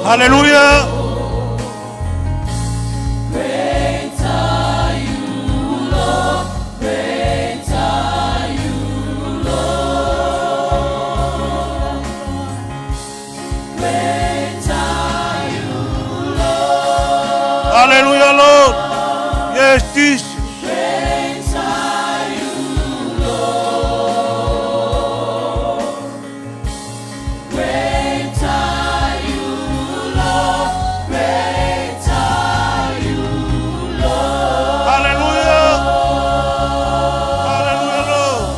Hallelujah. Hallelujah, Lord. Yes, Jesus. Great are you, Lord. Great are you, Lord. Great are you, Lord. Hallelujah. Hallelujah, Lord.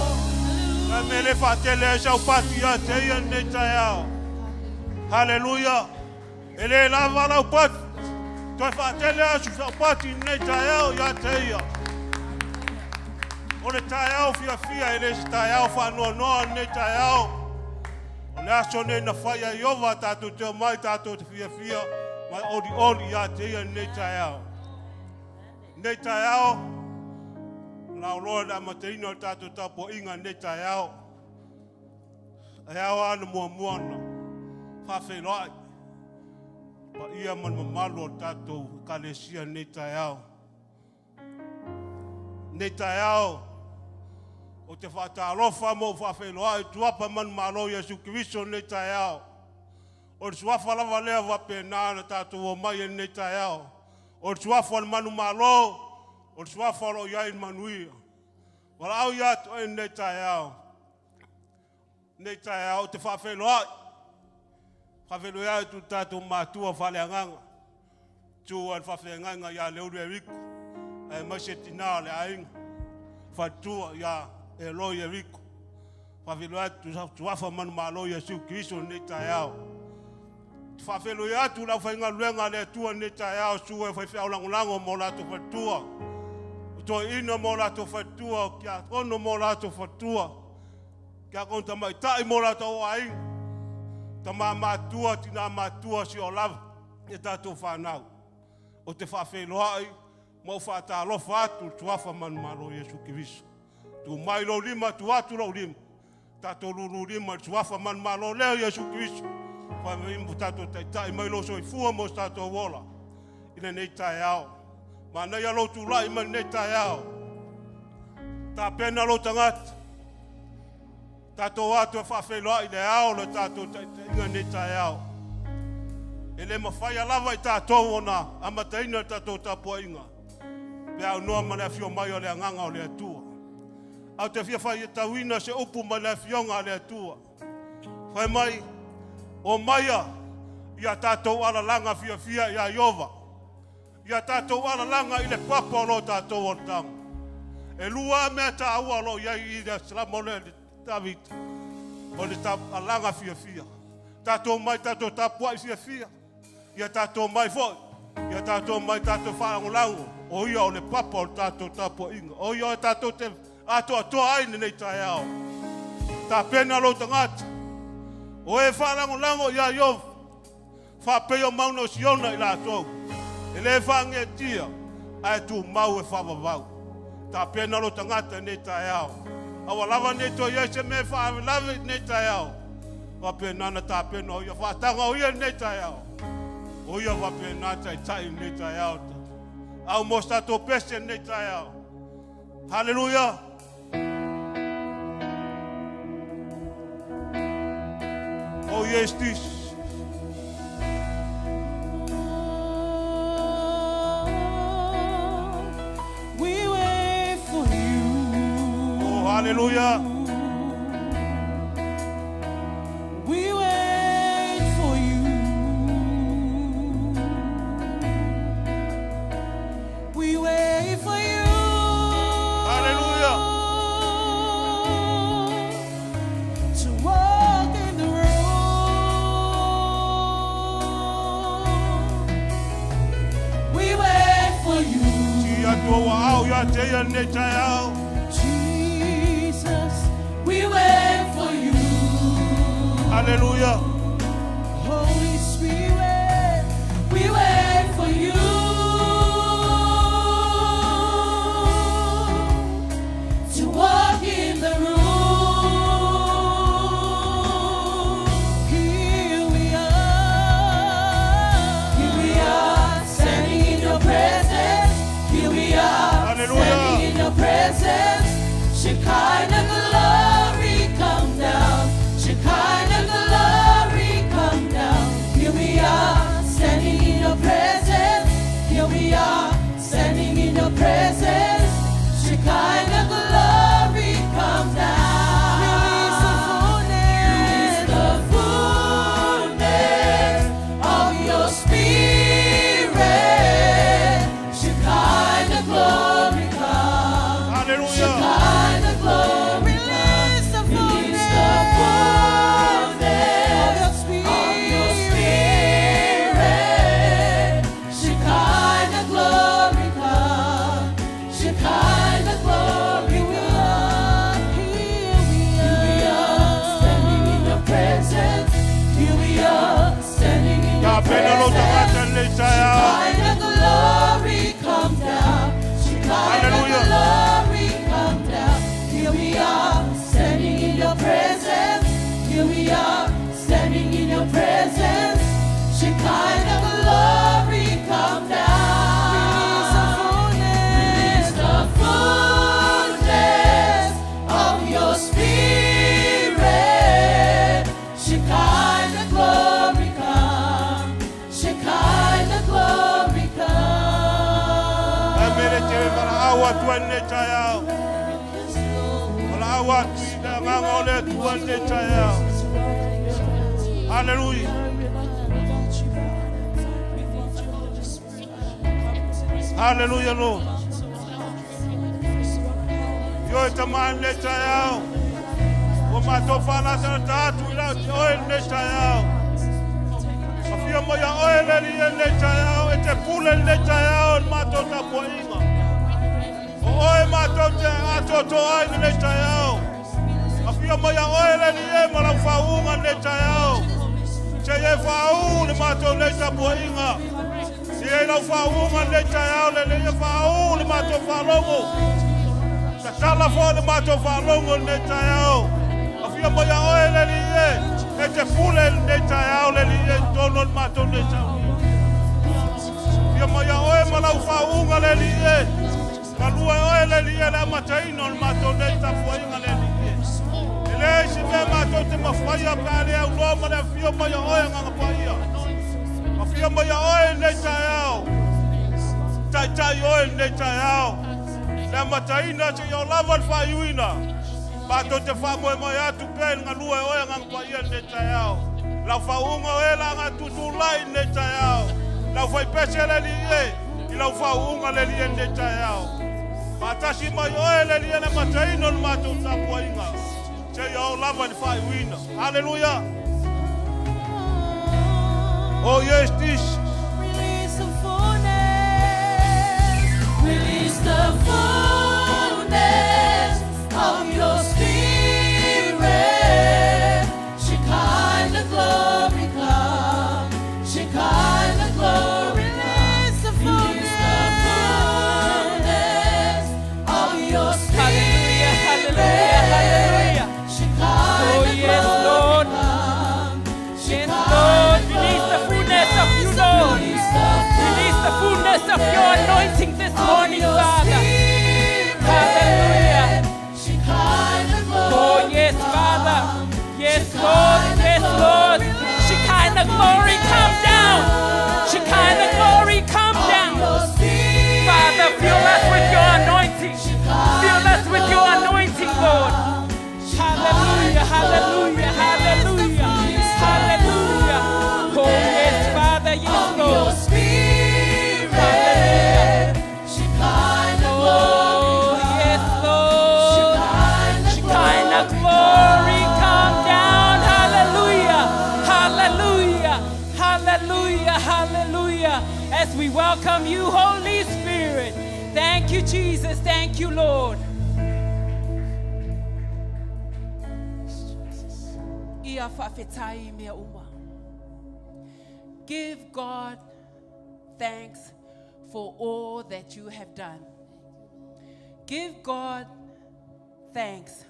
Namele fatele shaupati ya teya netaya. Hallelujah. Ele lava la upati. Toi fatele shaupati netaya ya teya. Ole taya fia ele taya fa no netaya. Ole asone na faya yova tatu te mai tatu fia mai odi ya teya netaya. Netaya. La Lord amateino tatu tapo inga netaya. Ayao anu muamuana. Faafetai. Pa ia man mamalo tato kalesia netaya. Netaya. O te whataalofa mo faafetai tuapa man malo Iesu Kristo netaya. O te suafa lava lea wapenana tato o mai netaya. O te suafa manu malo. O te suafa lo iai manuia. Wala au ia to e netaya. Netaya o te faafetai. Faafetai tu tato matua faleanganga. Tu al faafeanganga ia leuru e riku. E masetina le ainga. Fatua ia e loi e riku. Faafetai tu suafa manu malo Iesu Kristo netaya. Faafetai tu la fainga luenga le tua netaya su e faifea langolango mo la tu fatua. To ina mo la to fatua kia kono mo la to fatua kia kon tama tai mo la to ai tama matua tina matua si olav e tato fanau o te faafetai mo fata lo fatu tuafa man malo Iesu Kristo tu mai lo lima tu atu lo lima tato lulu lima tuafa man malo le Iesu Kristo fa mi tato tai mai lo so fu mo tato wola ina nei tai ao mana ia lo tu lai man netaya. Ta pena lo tangata. Tato atu faafetai le ao le tato inga netaya. Ele mafaya lava I tato ona amataina tato tapo inga. Pe au noa mana fio mai o le anganga o le atua. Au te fia fai tawina se upu mana fionga o le atua. Fai mai o maia ia tato ala langa fia ia Iova. Ia tatou ala langa I le papa lo tatou o tang. E lua mea ta aua lo iai I le slamole David. O le alanga fia. Tatou mai tatou tapua I fia. Ia tatou mai foi. Ia tatou mai tatou whaangolango. O ia o le papa o tatou tapua inga. O ia o tatou te atoa aine nei tai ao. Ta pena lo tangata. O e whaangolango ia Iov. Whapeo mauna siona I la tou. Ele fange tia ai tu mau e whavavau. Ta pena lo tangata ne tai ao. Awa lava ne to Iesu me whaavelawe ne tai ao. Wa pena na ta pena o ia whatanga o ia ne tai ao. O ia wa pena tai ne tai ao. Au mosta to pese ne tai ao. Hallelujah. Oh yes this. Hallelujah. We wait for you. We wait for you. Hallelujah. To walk in the road. We wait for you. We wait for you. Hallelujah. Holy Spirit, we wait for you. To walk in the room. Here we are. Shekinah glory come down. Shekinah glory come down. Here we are, standing in your presence. Here we are, standing in your presence. Shekinah glory come down. Release the fullness of your spirit. Shekinah glory come. Hallelujah. Shekinah glory come. Release the fullness of your spirit. Shekinah glory come. Shekinah glory come. Here we are, standing in your presence. Here we are, standing in your presence. Shekinah glory come down. Shekinah glory come down. Here we are, standing in your presence. Here we are, standing in your presence. Shekinah glory come down. Release the fullness of your spirit. Shekinah glory come. Shekinah glory come. Hallelujah. Hallelujah, Lord. Yo taman nature yao. Umatofana tatu ila oil nature yao. Afia moya oil eli nature yao. Ete pule nature yao matota poinga. Oil matote atoto oil nature yao. Afia moya oil eli mala faunga nature yao. Cheye faunga mato nature poinga. Siye la faunga nature yao le faunga mato falongo. Tala fo mato falongo nature yao. Afia moya oil eli ete pule nature yao le tono mato nature. Afia moya oil mala faunga le kalua oil eli la mataino mato nature poinga le. Ele shime mato te mafaya pale au loma le afia moya oil ngapaya. Afia moya oil nature yao. Tai oil nature yao. Na mataina che yo lava fayuina. Bato te fa mo ya tu pen ngalue oya ngapaya nature yao. La faunga ela nga tutulai nature yao. La fa pechele liye. Ila faunga le liye nature yao. Matashi mo oil le liye na mataino mato tapoinga. Che yo lava fayuina. Hallelujah. Oh yes, this. Release the fullness. Release the fullness of your spirit. Shekinah glory come. Shekinah glory come. Release the fullness of your spirit. Hallelujah, hallelujah. Shekinah Oh, yes, Lord. come. Yes, Lord. Release the fullness of you, Lord. Release the fullness of your anointing this morning, Father. Hallelujah. Oh, yes, Father. Yes, Lord. Yes, Lord. Shekinah glory, come down. Shekinah glory, come down. Father, fill us with your anointing. Fill us with your anointing, Lord. Hallelujah, hallelujah, hallelujah, hallelujah. Oh, yes, Father, yes, Lord. Oh, yes, Lord. Shekinah glory, come down. Hallelujah, hallelujah, hallelujah, hallelujah. As we welcome you, Holy Spirit. Thank you, Jesus. Thank you, Lord. Faafetai Iesu. Give God thanks for all that you have done. Give God thanks.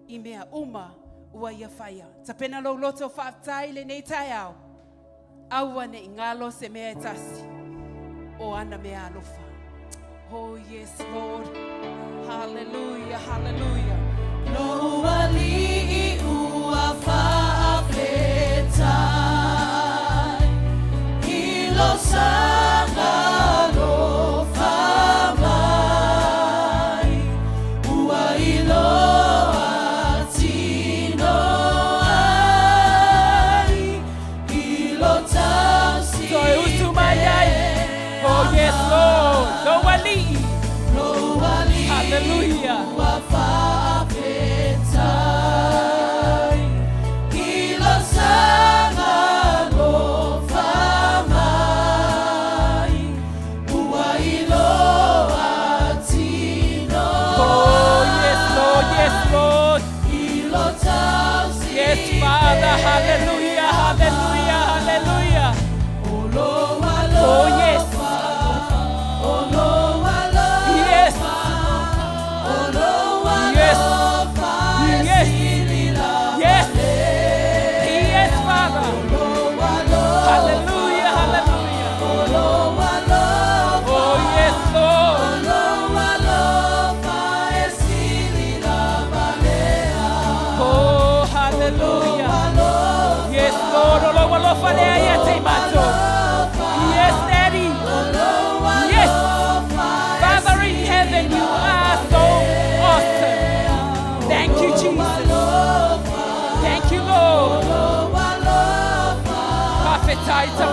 Imea uma ua ia whaia. Tapena lo loto whaatai le nei tai au. Aua ne ingalo se mea tasi. O ana mea alofa. Oh yes, Lord. Hallelujah, hallelujah. Yes, Daddy. Yes. Father in heaven, you are so awesome. Thank you, Jesus. Thank you, Lord. Faafetai Iesu.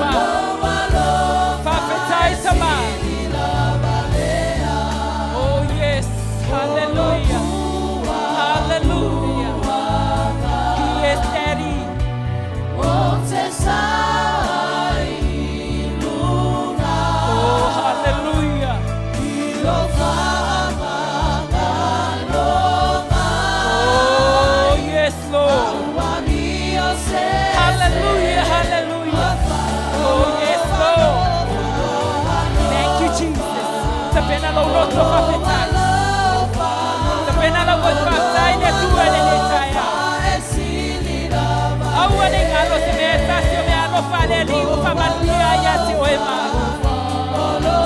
Faafetai Iesu. Oh, yes. Hallelujah. Hallelujah. Yes, Daddy.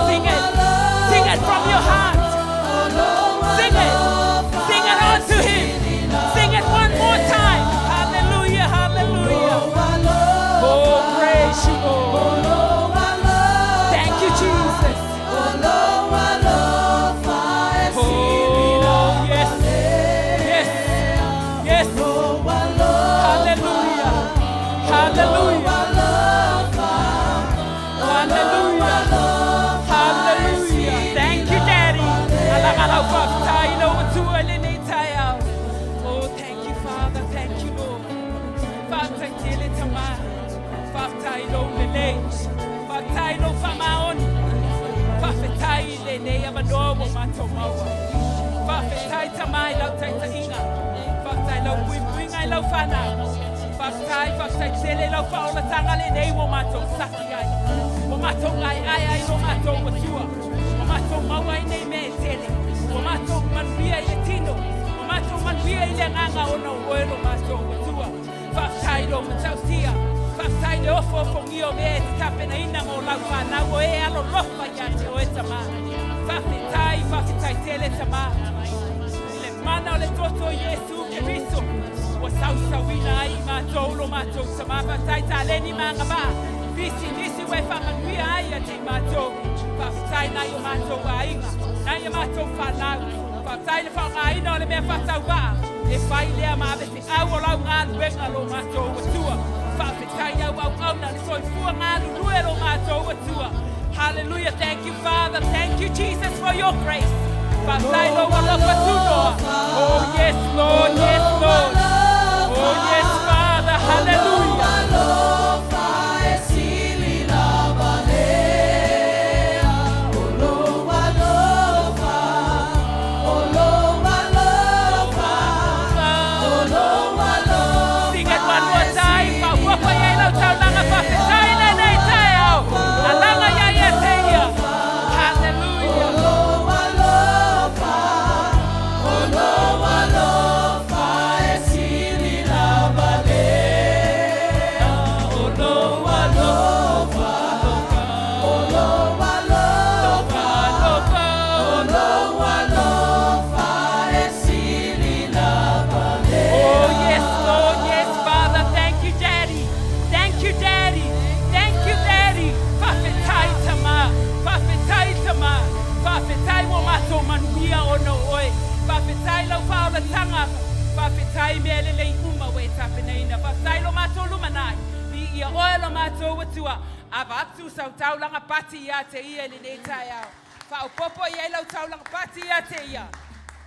Sing it. Sing it from your heart. Sing it. Sing it unto him. Sing it one more time. Hallelujah. Hallelujah. Oh, praise you, Lord. Thank you, Jesus. Oh, yes. Yes. Yes. Hallelujah. Hallelujah. Hallelujah. Thank you, Daddy. Oh, thank you, Father. Thank you, Lord. Faafetai tele lau faola tanga le nei mo mato saki ai. Mo mato ai ai mo mato watua. Mo mato maua i nei me tele. Mo mato manuia i tino. Mo mato manuia i le nganga o na oero mato watua. Faafetai lo matautia. Faafetai le ofo ngio me te tape na ina mo lau whanau o e alo lofa ia te o e tama. Faafetai tele tama. Le mana o le toto Iesu ke riso. O sausauina ai mātou lo mātou sa mafatai taleni manga ba. Nisi we whamanuia ai a te mātou. Faafetai nai o mātou ainga. Nai o mātou whanau. Faafetai le whangaina o le mea whatau ba. E whai lea mawete au o lau ngā luenga lo mātou watua. Faafetai au na le soifua ngā lurue lo mātou watua. Hallelujah. Thank you, Father. Thank you, Jesus, for your grace. Faafetai lo wala watunoa. Oh, yes, Lord. Yes, Lord. Oh, yes, Father. Hallelujah. Sing it one more time. Wapa ya ilo tau langa faafetai na nei tai au. Alanga ya ya teia. Hallelujah. Love. mai mele le uma we tapenaina fa sailo mato lumanai ni ia oilo mato watua avatu sau taulanga pati ya te ia le neta ya fa popo ia lau taulanga pati ya te ia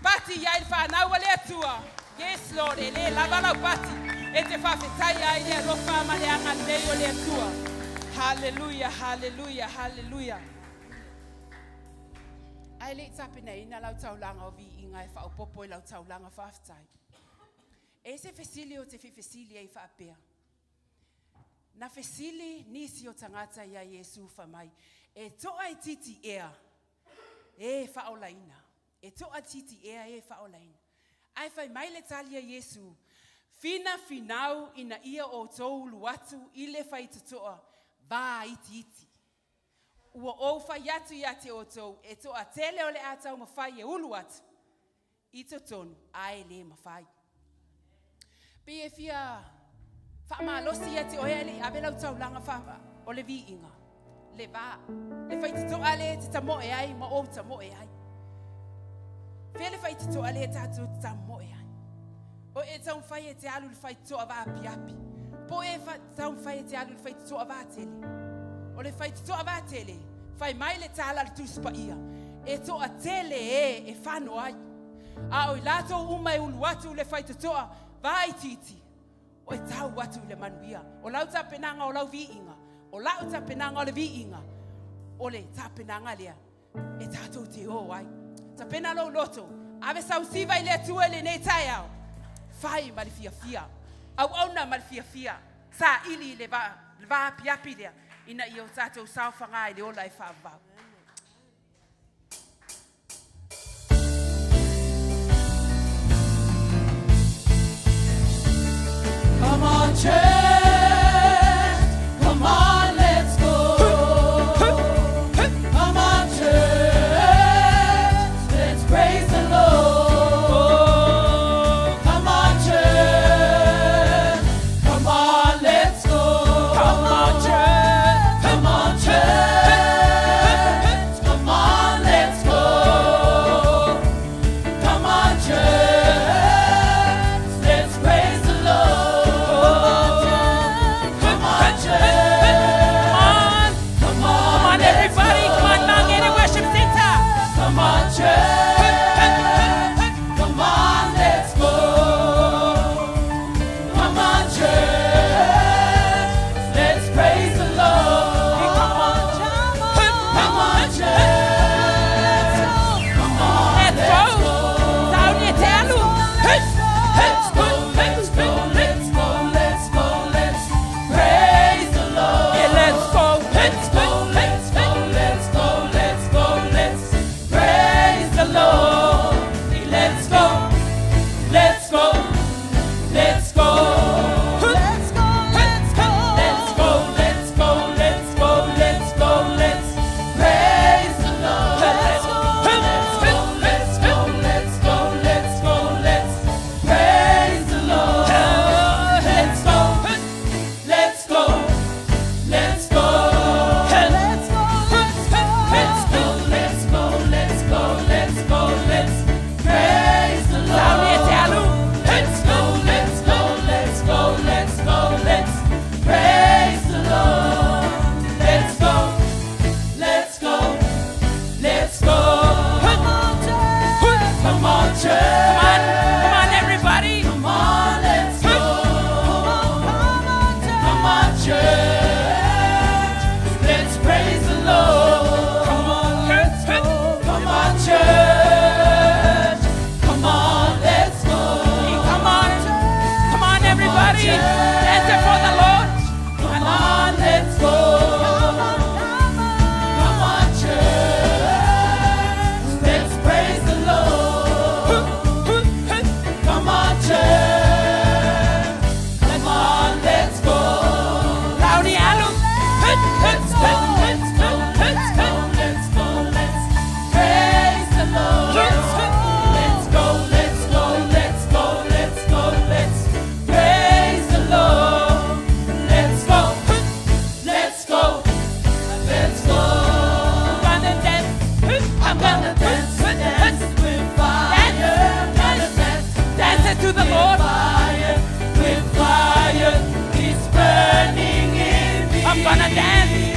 pati ya fa na wale atua yes lord ele lava lau pati e te faafetai ai le lo fa male anga le o le atua hallelujah hallelujah hallelujah ai le tapenaina lau taulanga o vi inga e fa popo lau taulanga faafetai e se fesili o te fesili ai faapea na fesili nisi o tangata ia Iesu fa mai e toa I titi ea e faolaina e toa titi ea e faolaina ai fai mai le talia Iesu fina finau ina ia o tou luatu ile fai tutoa va iti ua o fai atu ia te o tou e toa tele o le atau mawhai e ulu atu I totonu ai le mawhai Pie fia fa losi ati o ele avela utaulanga fa o le vi inga le va le fai to ale te tamo e ai ma o tamo e ai fele fai to ale tatu tamo e ai o e tau fai te alu le fai to ava piapi po e fa tau fai te alu le fai to ava tele o le fai to ava tele fai mai le tala le tuspa ia e to a tele e fa no ai a o lato uma e ulu atu le fai to vai titi o e tau watu le manuia o lau tapenanga o lau viinga o lau tapenanga o le viinga o le tapenanga lea e tatou te o ai tapena lo loto ave sau siva ile tuele nei tai au fai mali fia au ona mali fia sa ili le va piapi lea ina I o tatou sau fanga ile o lai fa va Come on, church. Come on, let's go. Come on, church. Let's praise the Lord. Come on, church. Come on, let's go. come on church Come on, church. Come on, let's go. Come on, church. Let's praise the Lord.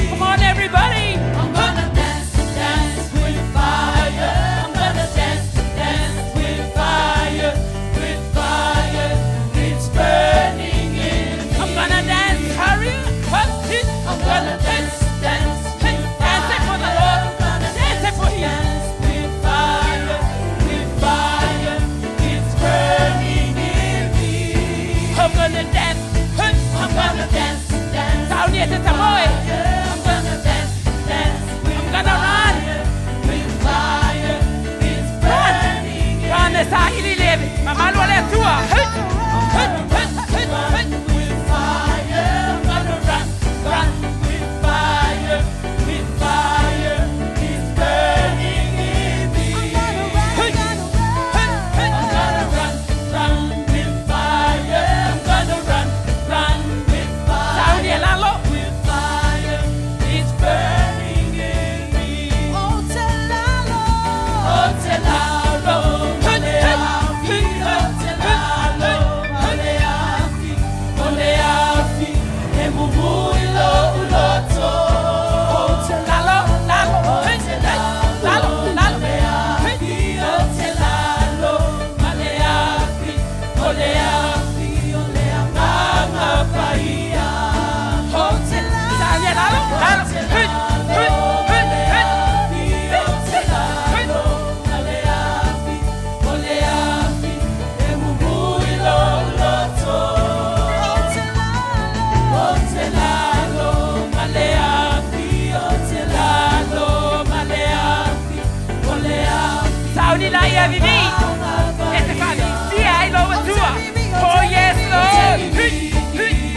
Come on, everybody. I'm gonna dance, dance with fire. I'm gonna dance, dance with fire, with fire. It's burning in me. I'm gonna dance, hurry. I'm gonna dance, dance with Dance it for the Lord. Dance it for Him. dance with fire, with fire. It's burning in me. I'm gonna dance. I'm gonna dance, dance. Sauniga, Setema. I'm gonna dance, dance with I'm gonna run. with fire. It's burning in Run as I live. Mama, what let's do it. with fire. I'm gonna run, run with fire, with fire. It's burning in me. I'm gonna run, run with fire. I'm gonna run, run with fire. Sauniga, lalo. With fire, it's burning in me. Oh, telalo, maleafi, oh, telalo, maleafi, maleafi, emubuilo uloto. Oh, telalo, maleafi, oh, telalo, maleafi, maleafi, oleamanga paia. Oh, telalo, Sauniga, lalo. Sauniga, yeah, Vivi. Este fami. See, I know what to do. Oh, yes, Lord.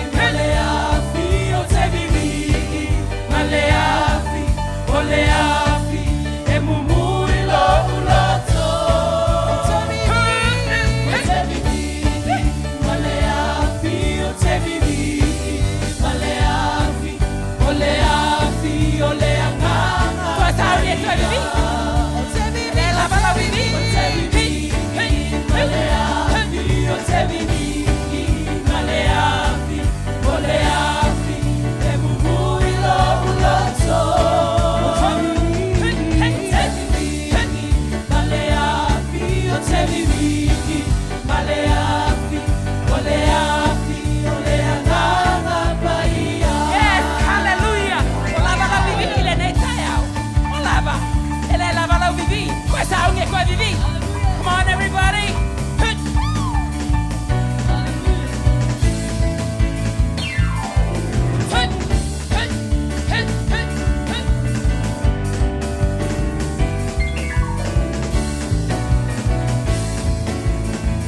Yes, hallelujah. Olava la Vivi, ile netaya. Olava. Ele lava la Vivi. Questa unge qua Vivi. Come on, everybody.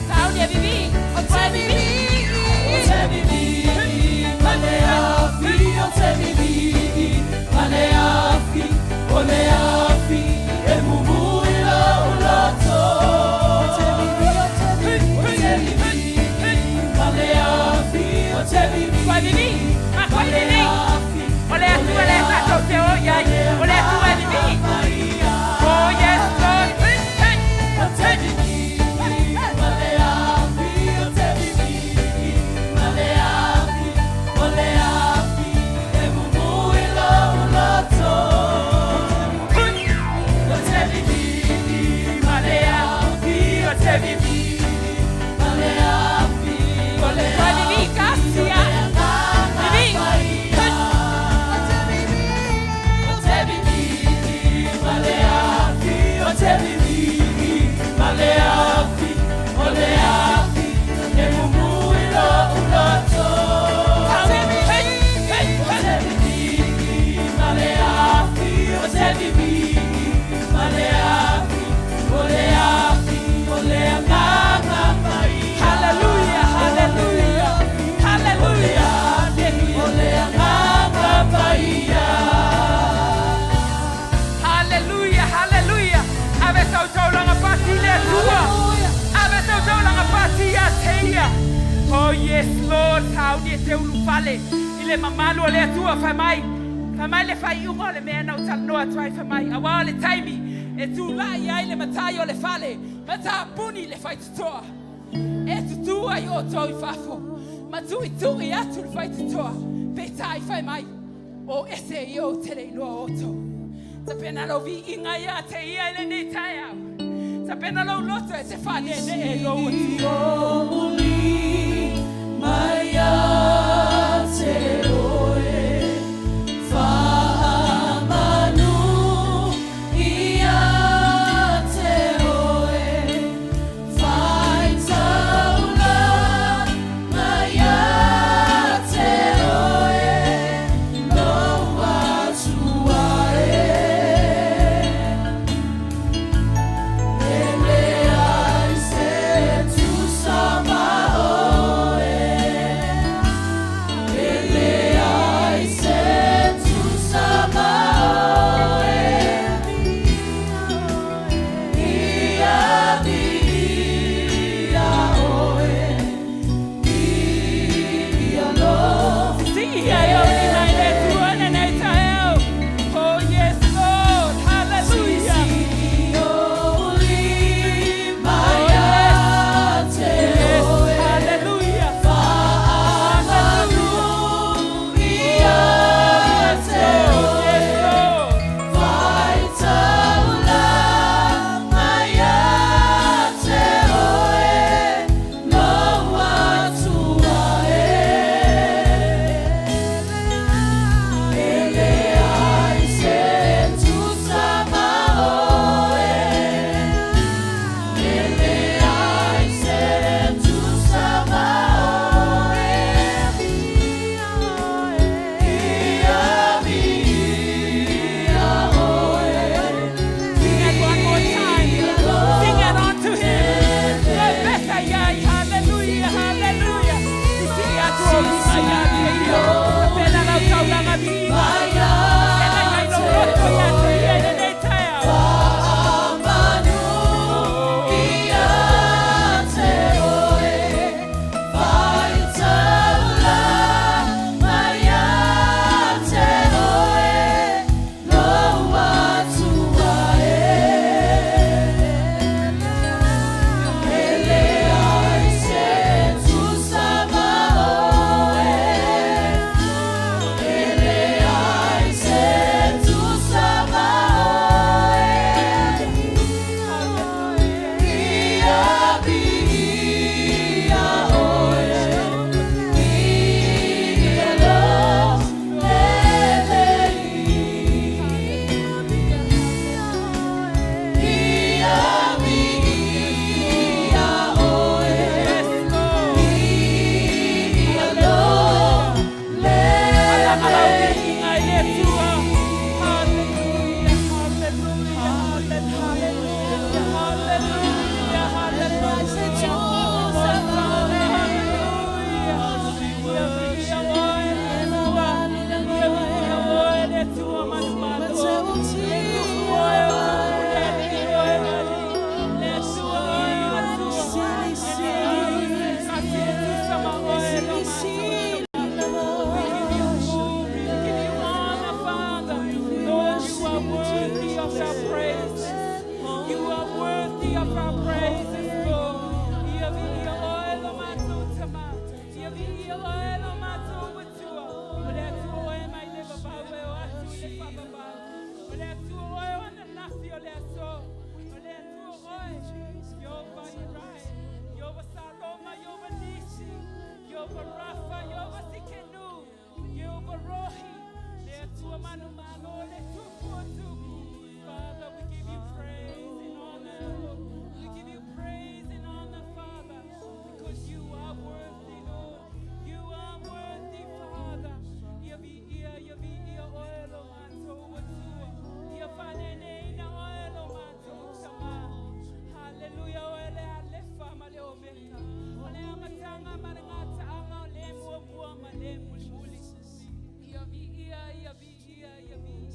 Sauniga, Vivi. Qua Vivi. Qua Vivi. Ma qua Vivi. Ole tu, ole ta tote o yai. Ole tu, Vivi. Oh, yes, Lord. Qua Vivi, Cassia. Vivi. Hallelujah, hallelujah, hallelujah. Hallelujah, hallelujah. Ave sau tau langa pati le tua. Ave sau tau langa pati a teia. Oh yes, Lord, tau ni te ulu fale. Ile mamalu le tua fa mai. Fa mai le fai ungo le mea nau tal noa tuai fa mai. Awa le taimi. E tu la ia le matai o le fale. Mata puni le fai tutoa. E tutu ai o toi fafo. Ma tu i atu le fai tutoa. Pe tai fai mai. O ese yo tele lo oto. Sapena lo vi inga ya te ia le ne taya. Sapena lo loto e te fane ne lo uti. Maya te oe Whaamanu ia te oe Whaitaula Maya te oe No atuae Ele ai se tu sama Father, we give you praise and honor. We give you praise and honor, Father, because you are worthy, Lord. You are worthy, Father. You be here, oil of my soul, you find in the oil of my soul, hallelujah, oil, alefa, maleomeka. Ole amatanga, marangata, anga, lemu, buama, lemu, shuli. You be here, you be here, you be here.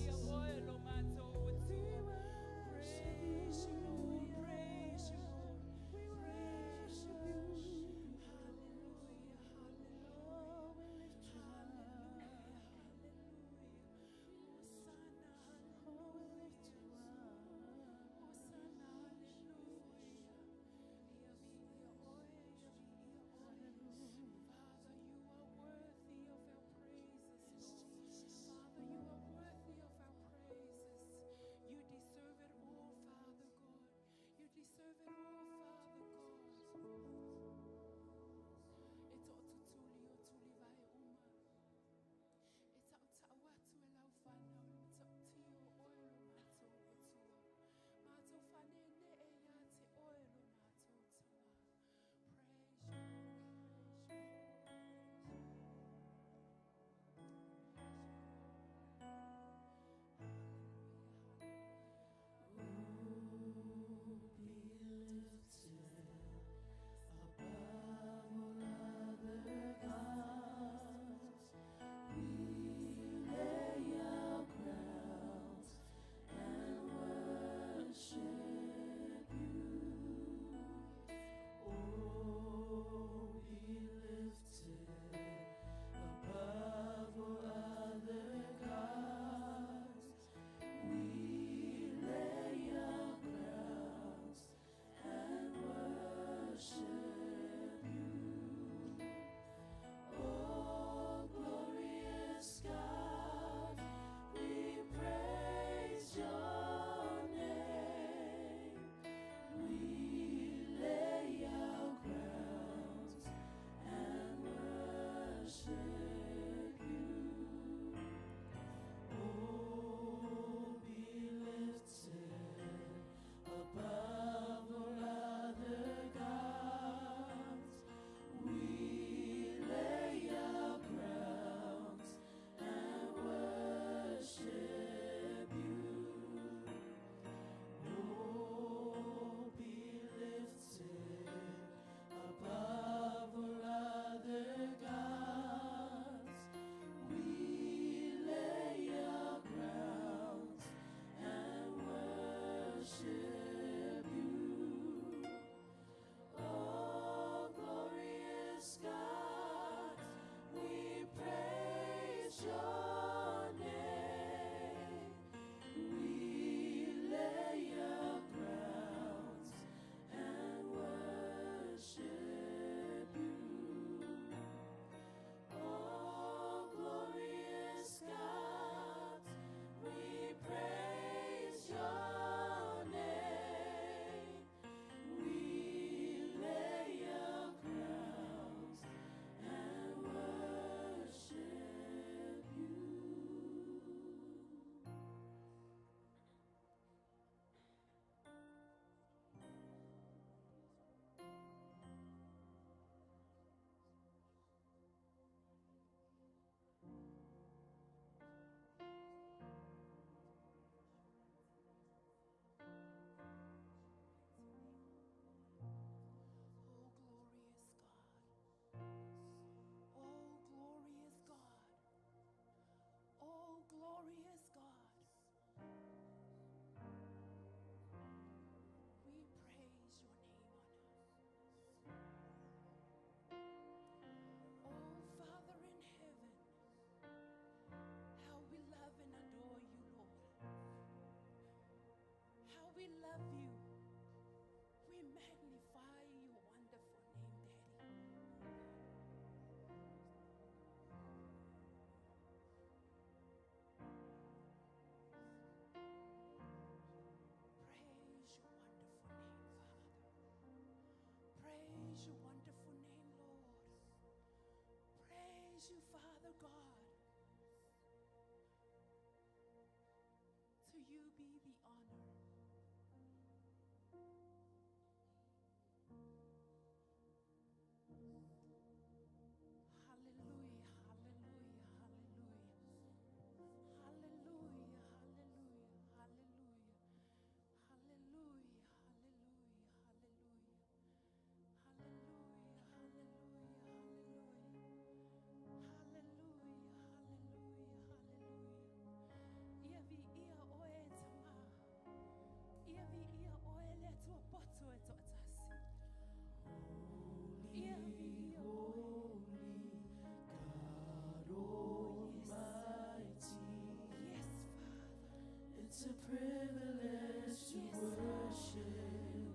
It's a privilege to worship you,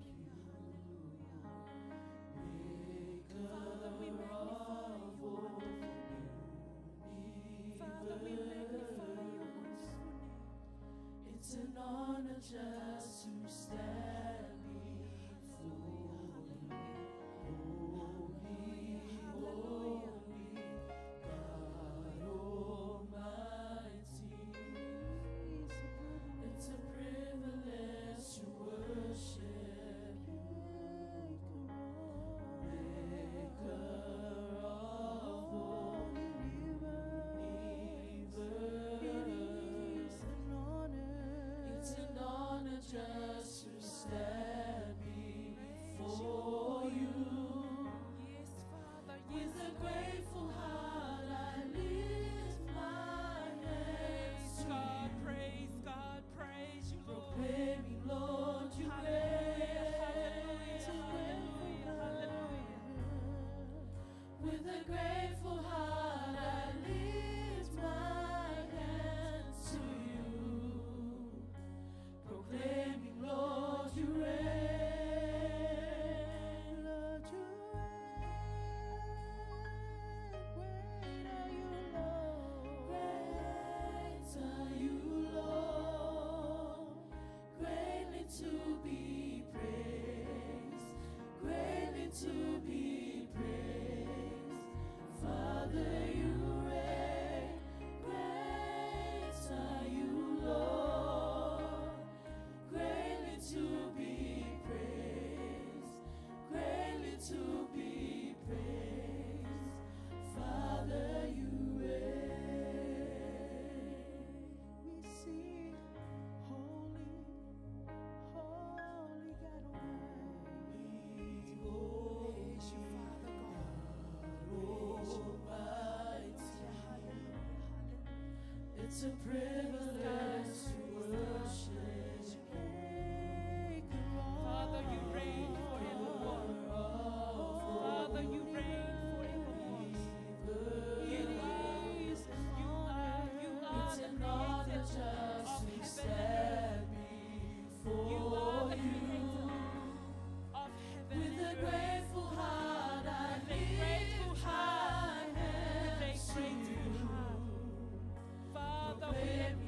Maker Father, we magnify of you. all Father, we magnify your wonderful name. It's an honor just to stand before you. Holy, holy, God Almighty. It's a privilege to worship you, Maker of all universe. It's an honor just to stand before you. Yes, Father, With a grateful heart, I lift my hands to God, praise you, Lord. proclaiming, Lord, you Hallelujah, reign. hallelujah, hallelujah. With a grateful heart, I lift my hands to you, proclaiming, Lord, you reign. Lord, you reign. Great are you, Lord. Greatly to be praised. Greatly to be praised. Father, you reign. Great are you, Lord. Greatly to be praised. Greatly to be praised. Father, you reign. We sing, holy, holy God Almighty. Holy, Father God. Almighty. It's a privilege to worship you. Father, you reign forevermore. Father, you reign forevermore. You are It's the an honor creator just of to heaven stand and earth. You before are the you. creator of heaven With a and earth. grateful heart, I With a grateful lift heart, my hands with a to grateful you. heart. Father, we Proclaim,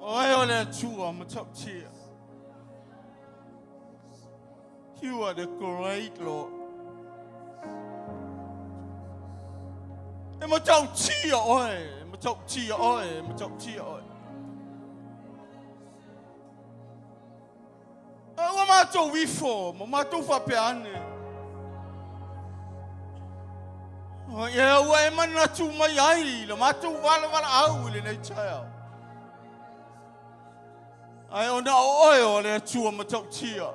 Oe le tua matautia. You are the great Lord. E matautia oe, matautia oe, matautia oe. Wa matou wifo, mo matou fapeane. Ia ua e mana tu mai ai, le matou wala au le nei chai. Ai ona oe o le tua matautia.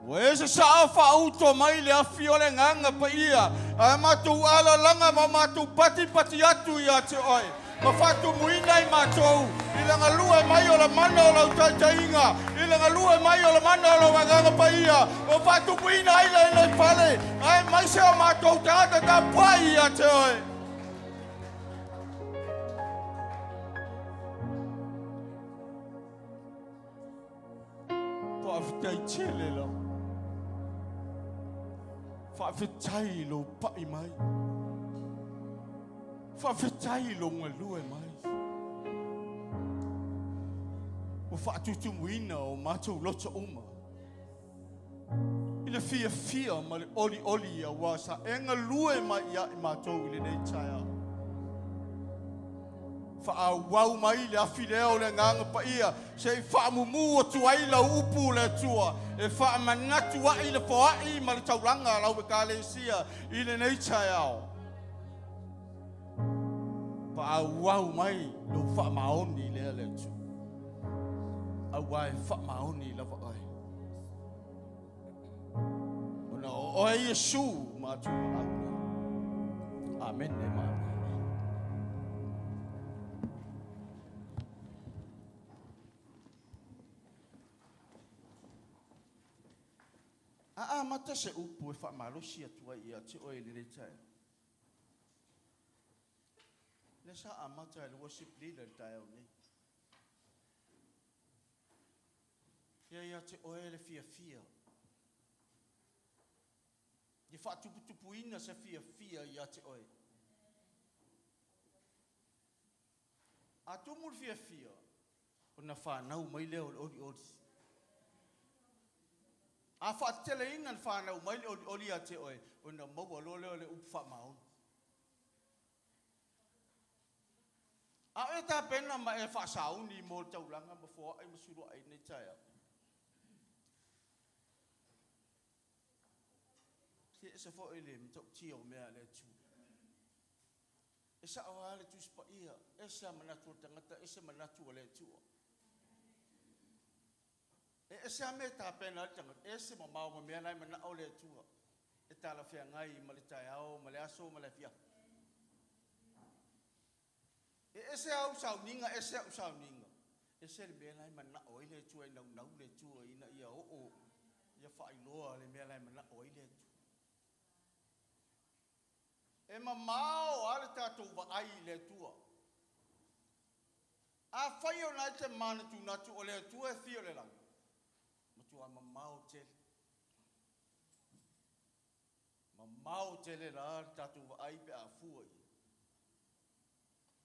Wa se sa fa auto mai le afi o le nganga pa ia. Ai matou ala langa ma matou pati atu ia te oe. Ma fatu muina I matou. Ila ngalua mai o la mana o la tainga. Ila ngalua mai o la mana o la wanganga pa ia. Ma fatu muina ai le pale. Ai mai se o matou tata ta pai ia te oe. Faafetai chele la. Faafetai lo pai mai. Faafetai lo ngalua mai. O faatutu muina o matou loto uma. Ina fia ma le oli a wasa. E ngalua mai ia I matou I le nei taia. Wau mai le afi leo le nganga pa ia se whaamumu o tuai la upu le tua e whaamanatu ai le foai ma le tauranga lau e kālesia I le nei tai au wau mai lo whaamaoni lea le tu au wai whaamaoni la wai ona o Iesu ma tu amen e ma mata se upu e whaamalosi atua ia te oe le tai. Le sa mata e le worship leader tai au nei. Ia te oe le fia. Di whaatuputupuina se fia ia te oe. A tumur fia. O na whanau mai leo le ori. A whaatele ina whanau mai le oli a te oe. O na maua leo le upu whaamaon. A e ta pena ma e whaasauni mo taulanga ma fua ai masuru ai nei taia. Ke e se fo e le mtau tia o mea le tu. E sa awa le tu spa ia. E sa manatu o tangata, e sa manatu o le tua. E se ame ta pena tanga e se mamau ma mea nai mana o le tua e tala fia ngai ma le tai au ma le aso ma le fia e se au Sauniga e se le mea nai mana o le tua I nau le tua ina ia o ia whailoa le mea nai mana o le tua e mamau ale tatou wa ai le tua a whai o nai te mana tu natu o le tua e fio le lang Mamau tele la tatu ai pe afua.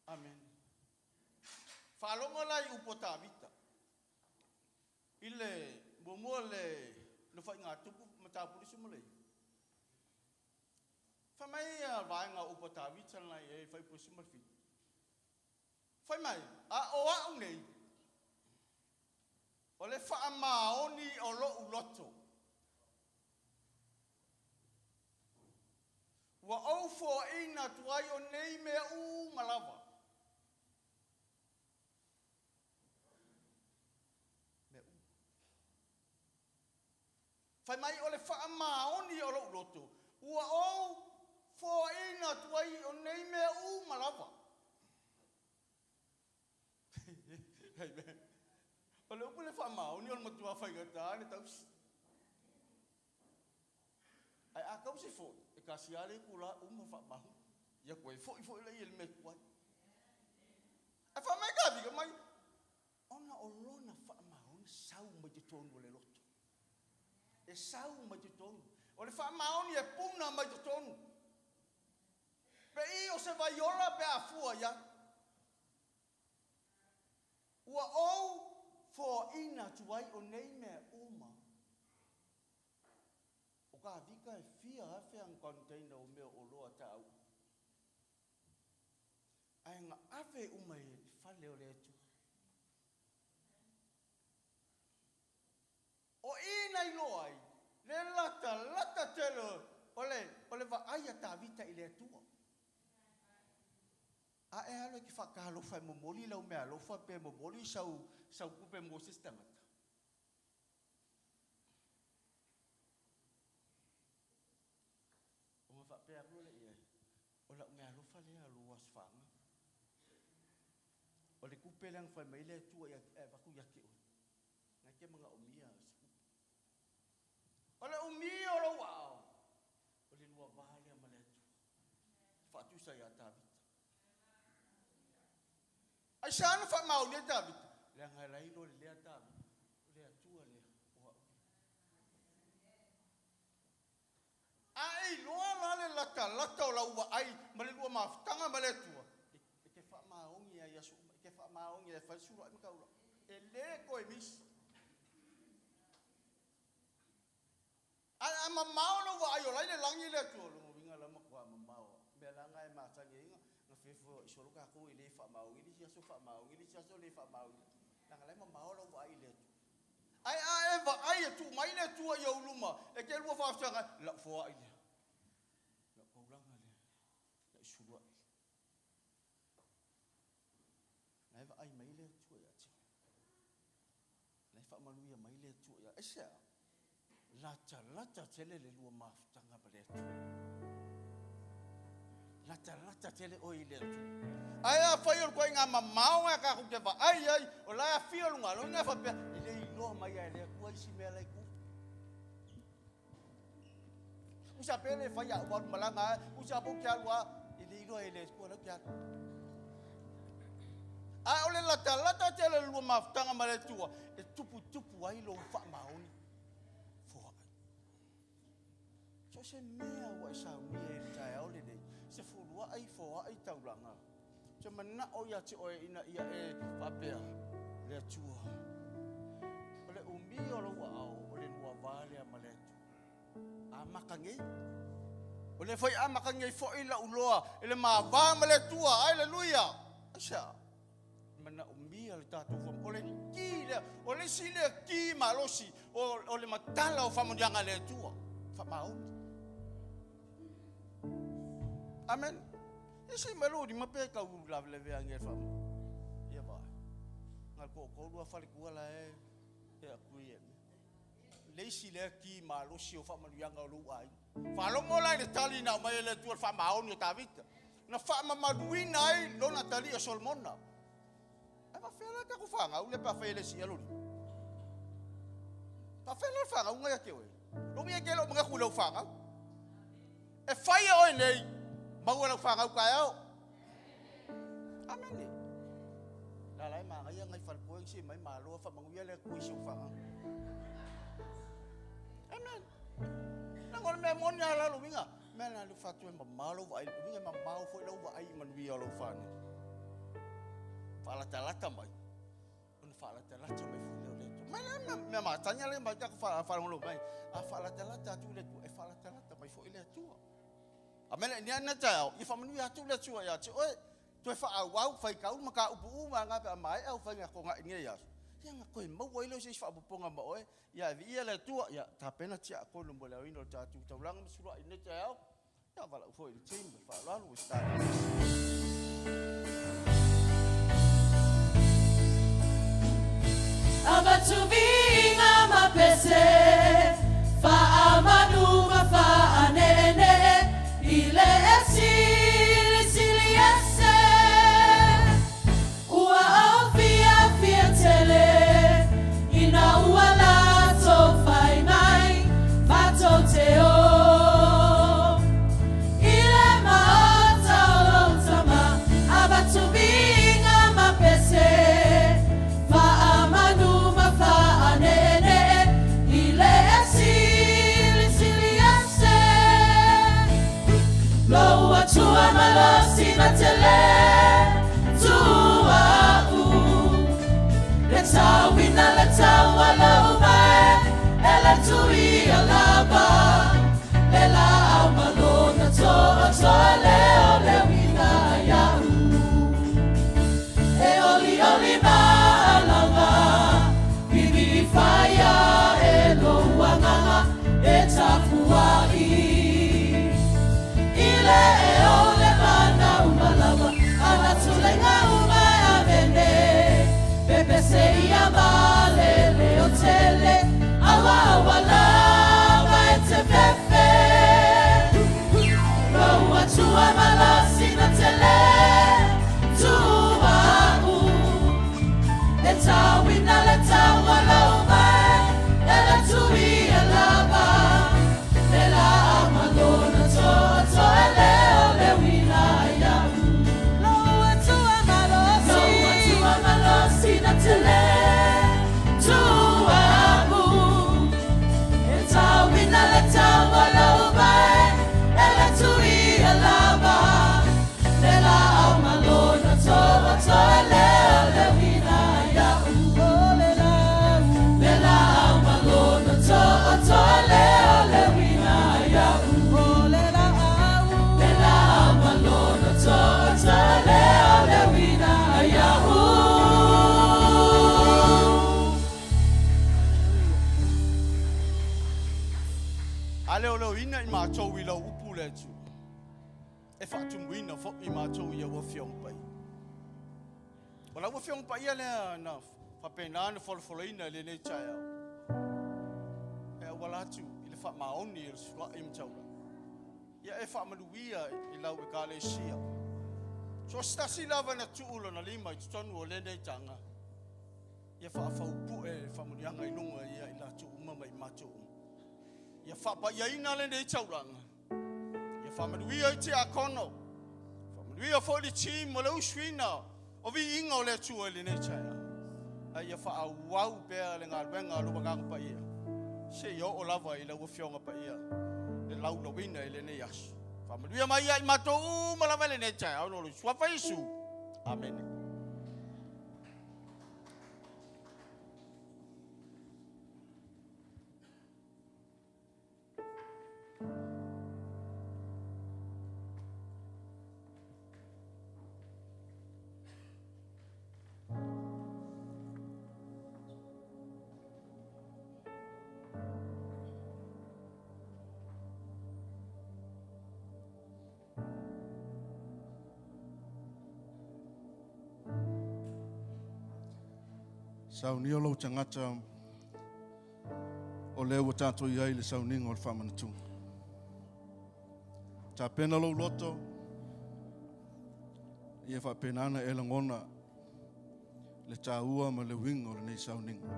Amen. Falonga lai upota vita. Ile momo le no fa nga tupu mata polisi mo le. Fa mai va nga upota vita lai e fa polisi mo fi. Fa mai o nei. O le whaamaoni o lo uloto. Wa au fo ina tuai o nei me malawa. Fai mai o le whaamaoni o lo uloto. Wa au fo ina tuai o nei me malawa. Amen. Ole upu le whaamau, ni o matua whaigata, ne tausi. Ai a kausi fo, e kasi ale kula whaamau. Ia koe fo le il me kuai. E whamai ka vika mai, ona o lona whaamau, ni sau mai te tonu le loto. E sau mai te tonu. O le whaamau ni e puna mai te tonu. Pe I o se vai ora pe a fua ia. Ua au fo ina tuai o nei mea uma. O ka vika e fia hafe ang container o mea o loa tau. Ai nga ave uma e fale o le tu. O ina i loa ai, le lata telo, ole va aia ta vita i le tua. A e alo ki whakahalofa e momoli lau mea alofa pe momoli sau kupe mo sistemata. O ma whapea klo le ia, o lau mea alofa le alo aswanga. O le kupe lang whai mai le tua e waku yake o. Ngai ke mga umia skupe. O le umia o lo wao. O le lua vale a maletu. Whatusa ia David. Ai sana fa mau le David. Le ngai lai lo le David. Le atua le o. Ai lo la le lata o la ua ai ma le lua mafutanga ma le tua. E ke fa maongi a Iesu, ke fa maongi e fa sura i kaula. E le ko e mis. Ai ma mau no wa ai o lai le langi le tua lo vinga la ma kwa ma mau. Me la ngai ma tangi na fefo isolo ka ko ile fa mau ile sia so fa mau ile sia so le fa mau na ngai ma mau lo wa ile ai va ai tu mai le tu ia uluma e ke lu fa fa la fo ile la ko langa le la isulu ai va ai mai le tu ia ti le fa malu ia mai le tu ia esa lata tele le lu ma tanga ba le tu lata tele o ile tu ai a fa yo ko nga mamau nga ka ku ke va ai o la fio lu nga lo nga fa pe ile no mai ai le ku si me le ku usa pele fa ya wa malanga usa bu kya wa ile no ile ku lo kya ai ole lata tele lu ma tanga ma le tu e tupu ai lo fa mauni fo so se mea wa Sauniga e tai ole nei se fulua ai fo ai taulanga se mana o ia te oe ina ia e whapea le atua ole umi o lo au ole nua vale a maletu a makangi ole foi a makangi fo ila uloa ele ma va maletua aleluia asha mana umi o le tatu fo ole ki le ole sile ki malosi ole matala o famundianga le atua fa mau amen. Isi malu di mape kau lave leve angel fam. Ia ba. Ngal ko lua fale ku la e aku ye. Leisi le ki malu si o fam yang lu ai. Falo mola le tali na mai le tu fam maun yo David. Na fam maduina ai lo na tali o Solomona. Ai va fela ka ku fanga u le pa fele si alo. Pa fela fanga u ngai ke we. Lo mi ke lo mga ku lo fanga. E fai o nei. Mau lang fangau kayo. Amen. Lalai ma ngai ngai fal poing si mai malo fa manguya le ku si fangau. Amen. Nangol me monya la lu minga. Me na lu fatu e malo vai minga ma mau foi lo vai man wi lo fan. Fala talata mai. Un fala talata mai foi lo le. Mai me ma tanya le mai ka fa lo mai. A fala talata tu le e fala talata mai foi le tu. Amen ni ana tau i fa manu ya tu le tu ya tu oi tu fa au fa ka u maka upu ma nga pa mai au fa nga ko nga nge ya ya nga ko mo wai lo si fa bu ponga ma oi ya vi le tu ya ta pena tia ko lo mo le ino ta tu ta lang sura ine tau ya va la fo il tim fa la lu sta Aba tu vinga ma pese fa amanu ma fa anene ile sili ese ua afia tele ina ua lato fai mai vato teo ile maata o lotama abatubi lo ina I mātou I lau upu le tu. E whaatumuina fo I mātou ia wafiong pai. O la wafiong pai ia lea na whapenā na wholawholoina le nei tai au. E wala atu I le whaamaoni I le sula I mtaura. Ia e whaamanuia I lau e kāle sia. So stasi lava na tuulo na lima I tutonu o le nei tanga. Ia whaafaupu e whamunianga I lunga ia I la tu umama I mātou. Ia whapaiaina le nei tauranga. Ia whamanuia I te akono. Whamanuia fo li team o le uswina. O vi inga o le tua le nei taia. Ia whaawau pēr le ngā ruenga lupa ngānga pa ia. Se yo o lava I la wafionga pa ia. Le lau lawina I le nei asu. Whamanuia mai ia I matou malawa le nei taia. Ono lu Faafetai Iesu. Amen. Sauniga lo tangata o leo tato iai le sauninga o le whamanatunga. Ta pena lo loto, ia whapenana e langona le tā ua ma le winga o le nei sauninga.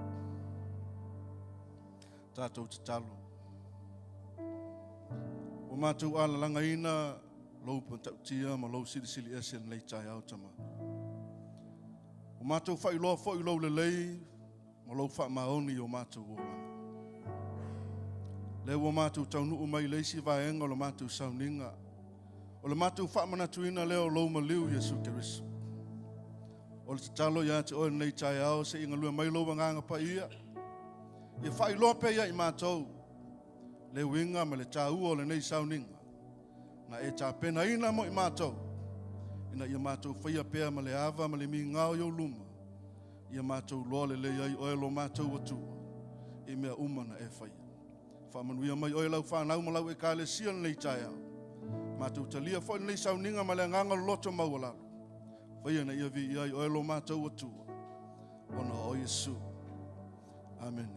Tātou te talo. O mātou ala langa ina, lo pantautia ma lo sili ese nei tai au tama. O mātou whailoa whailoa le lei, ma lau whaamaoni o mātou o ranga. Leo o mātou taunu o mai leisi vaenga o le mātou sauninga. O le mātou whaamanatuina leo lau ma liu Iesu Keriso. O le tatalo ia te oe nei tai au se inga lua mai lau nganga pa ia. Ia whailoa pe ia I mātou. Le winga ma le tāua o le nei sauninga. Na e tā pena ina mo I mātou. Ina ia mātou whaia pēr ma le ava ma le mi ngāo iau luma. Ia mātou loa le lei ai oe lo mātou atua. I mea umana e whaia. Whamanuia mai oe lau whanau ma lau e kāle sian nei tai au. Mātou talia whai nei sauninga ma le nganga loto maua lalu. Whaia na ia vi ai oe lo mātou atua. Ona o Iesu. Amen.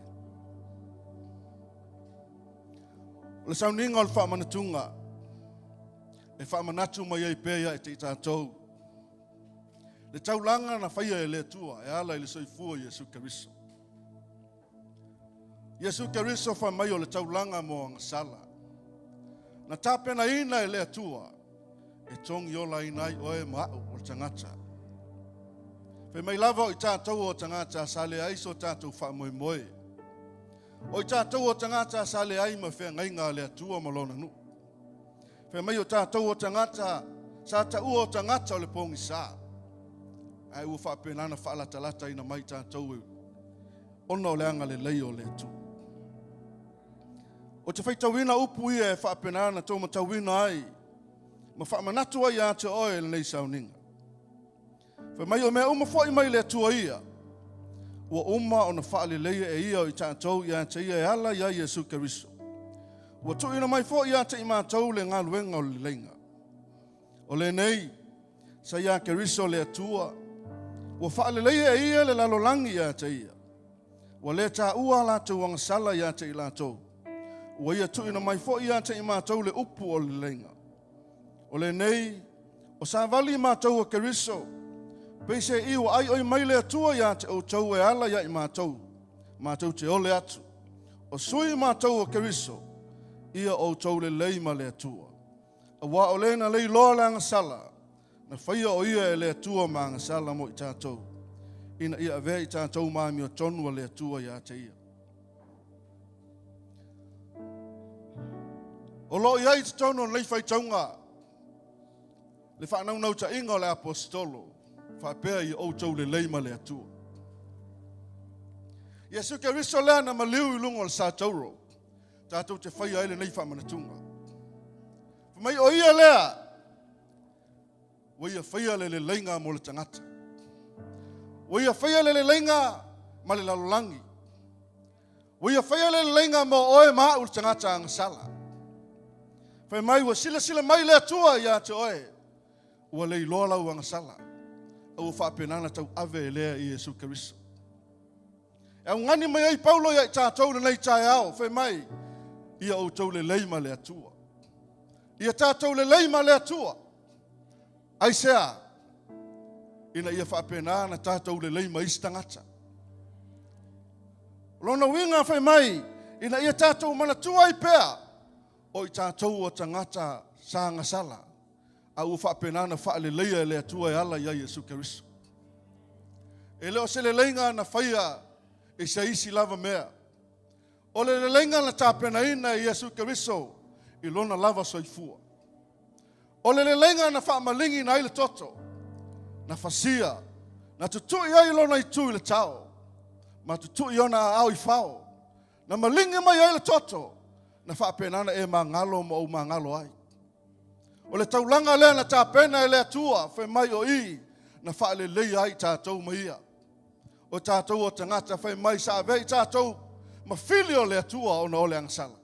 O le sauninga o le whamanatunga. E whaamanatu mai ai pēia e te tātou. Le taulanga na whaia e le tua, e ala I le soifua Iesu Keriso. Iesu Keriso wha mai o le taulanga mo ngasala. Na tāpena ina e le tua, e tongi ola inai oe maau o le tangata. Whe mai lava o I tātou o tangata sa le aiso tātou wha moe moe. O I tātou o tangata sa le ai ma whea ngainga le tua malona nu. Whe mai o tātou o tangata, sa ta ua o tangata o le pongi saa. Ai ua whapenana whaalatalata ina mai tātou e. Ona o le anga le lei o le tu. O te whaitawina upu ia e whapenana tō matawina ai. Ma whaamanatu ai a te oe le nei sauninga. Whe mai o mea uma fwoi mai le tua ia. Ua uma o na whaale leia e ia o I tātou ia te ia e ala ia Iesu Keriso. Ua tuina mai fo ia te I mātou le ngā luenga o le leinga. O le nei, sa ia Keriso le atua, ua whaale leia e ia le lalolangi ia te ia. Ua le tā ua lātou wangasala ia te I lātou. Ua ia tuina mai fo ia te I mātou le upu o le leinga. O le nei, o sa vali mātou o Keriso, peise I ua ai oi mai le atua ia te o tau e ala ia I mātou. Mātou te ole atu. O sui mātou o Keriso, ia o tau le leima le atua. A wā o lena lei loa le angasala, na whaia o ia e le atua ma angasala mo I tātou. Ina ia avea I tātou maami o tonua le atua ia te ia. O lo ia I te tono lei whaitaunga, le whanau nau ta inga o le apostolo, whapea I o tau le leima le atua. Iesu Keriso lea na maliu I lungo le sa tauro. Tātou te whaia ele nei whamanatunga. Mai o ia lea, wa ia whaia le leinga mo le tangata. Wa ia whaia le leinga ma le lalolangi. Wa ia whaia le leinga mo oe maa ul tangata ang sala. Whai mai ua sila mai le atua ia te oe. Ua lei loa lau anga sala. Au whapenana tau ave lea i Iesu Keriso. E au ngani mai ai Paulo ia i tātou na nei tae ao. Whai mai ia au tau le leima le atua. Ia tātou le leima le atua. Ai sea. Ina ia whapenana tātou le leima istangata. Lona winga whai mai. Ina ia tātou mana tua i pea. O i tātou o tangata sanga sala. Au whapenana whaale leia le atua e ala ia Iesu Keriso. E leo se le leinga na whaia e se isi lava mea. O le leinga na tāpena ina i Iesu Keriso i lona lava soifua. O le leinga na whaamalingi na ile toto. Na whasia. Na tutui ai lona i tui le tau. Ma tutui ona au i whao. Na malingi mai ai le toto. Na whapenana e mangalo mo au mangalo ai. O le taulanga lea na tāpena e le atua, whai mai o i, na whaale lei ai tātou maia. O tātou o tangata whai mai sa vei tātou, ma whili o le atua o na ole angasala.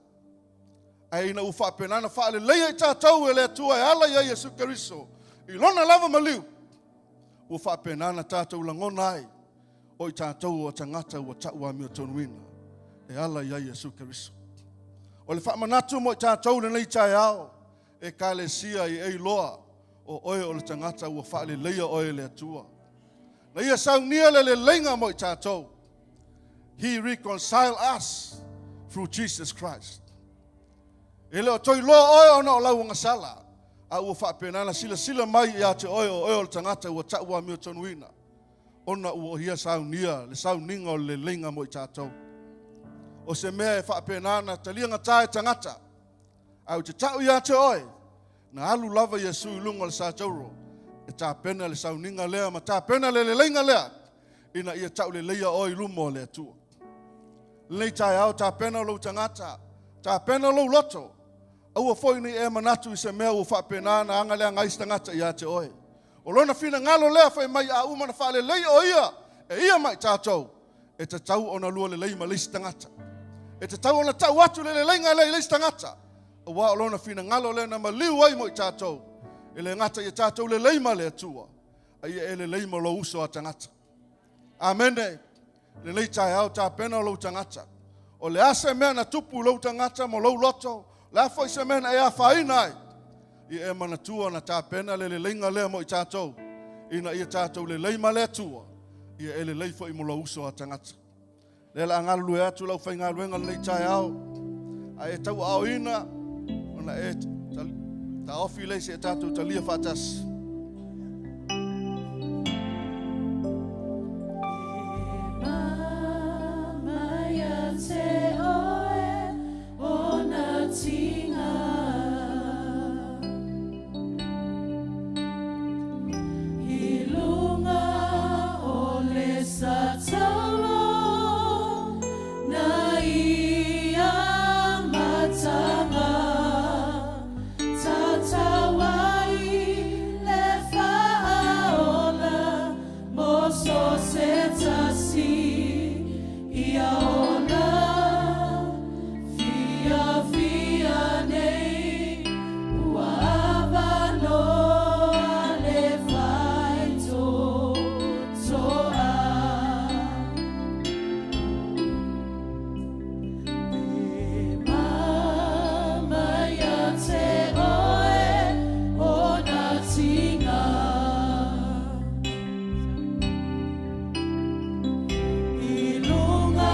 Ai na u whapenana whaale lei ai tātou e le atua e ala ia Iesu Keriso, i lona lava maliu. U whapenana tātou langona ai, o i tātou o tangata ua taua mi o tonuina, e ala ia Iesu Keriso. O le whamanatu mo i tātou le nei tae ao, e kale sia i ei loa o oe o le tangata ua whaale leia oe le atua. Na ia saunia le lenga mo i tātou. He reconciled us through Jesus Christ. E leo toi loa oe o na o lau ngasala. A ua whapenana sila mai i ate oe o le tangata ua taua mi o tonuina. Ona ua hia saunia, le sauninga o le lenga mo i tātou. O se mea e whapenana talianga tae tangata. Au te tau ia te oe, na alu lava Iesu i lunga le sātauro, e tā pena le sauninga lea, ma tā pena le leinga lea, ina ia tau le leia oe lumo le atua. Lei tai au tā pena lou tangata, tā pena lou loto, au a foi ni e manatu i se mea u whapena na anga lea ngais tangata ia te oe. O lona fina ngalo lea whai mai a umana whale lei o ia, e ia mai tātou, e te tau ona lua le leima leisi tangata. E te tau ona tau atu le leinga leisi tangata. Wa o lona fina ngalo le na maliu ai mo i tātou. E le ngata i tātou le leima le atua. Ai e le leima lo uso a tangata. Amene. Le lei tai au tā pena lo tangata. O le ase mea na tupu lo tangata mo lo loto. Le afo i se mea na e a whaina ai. I e manatua na tā pena le leinga le mo i tātou. Ina i tātou le leima le atua. I e le leifo i mo lo uso a tangata. Le la ngalu e atu lau whainga luenga le tai au. A e tau au ina. Na e ta ofi le se tatu talia fatas. Mama ya te oe o na tinga. Ilunga o le satauro na ia matanga. Ilunga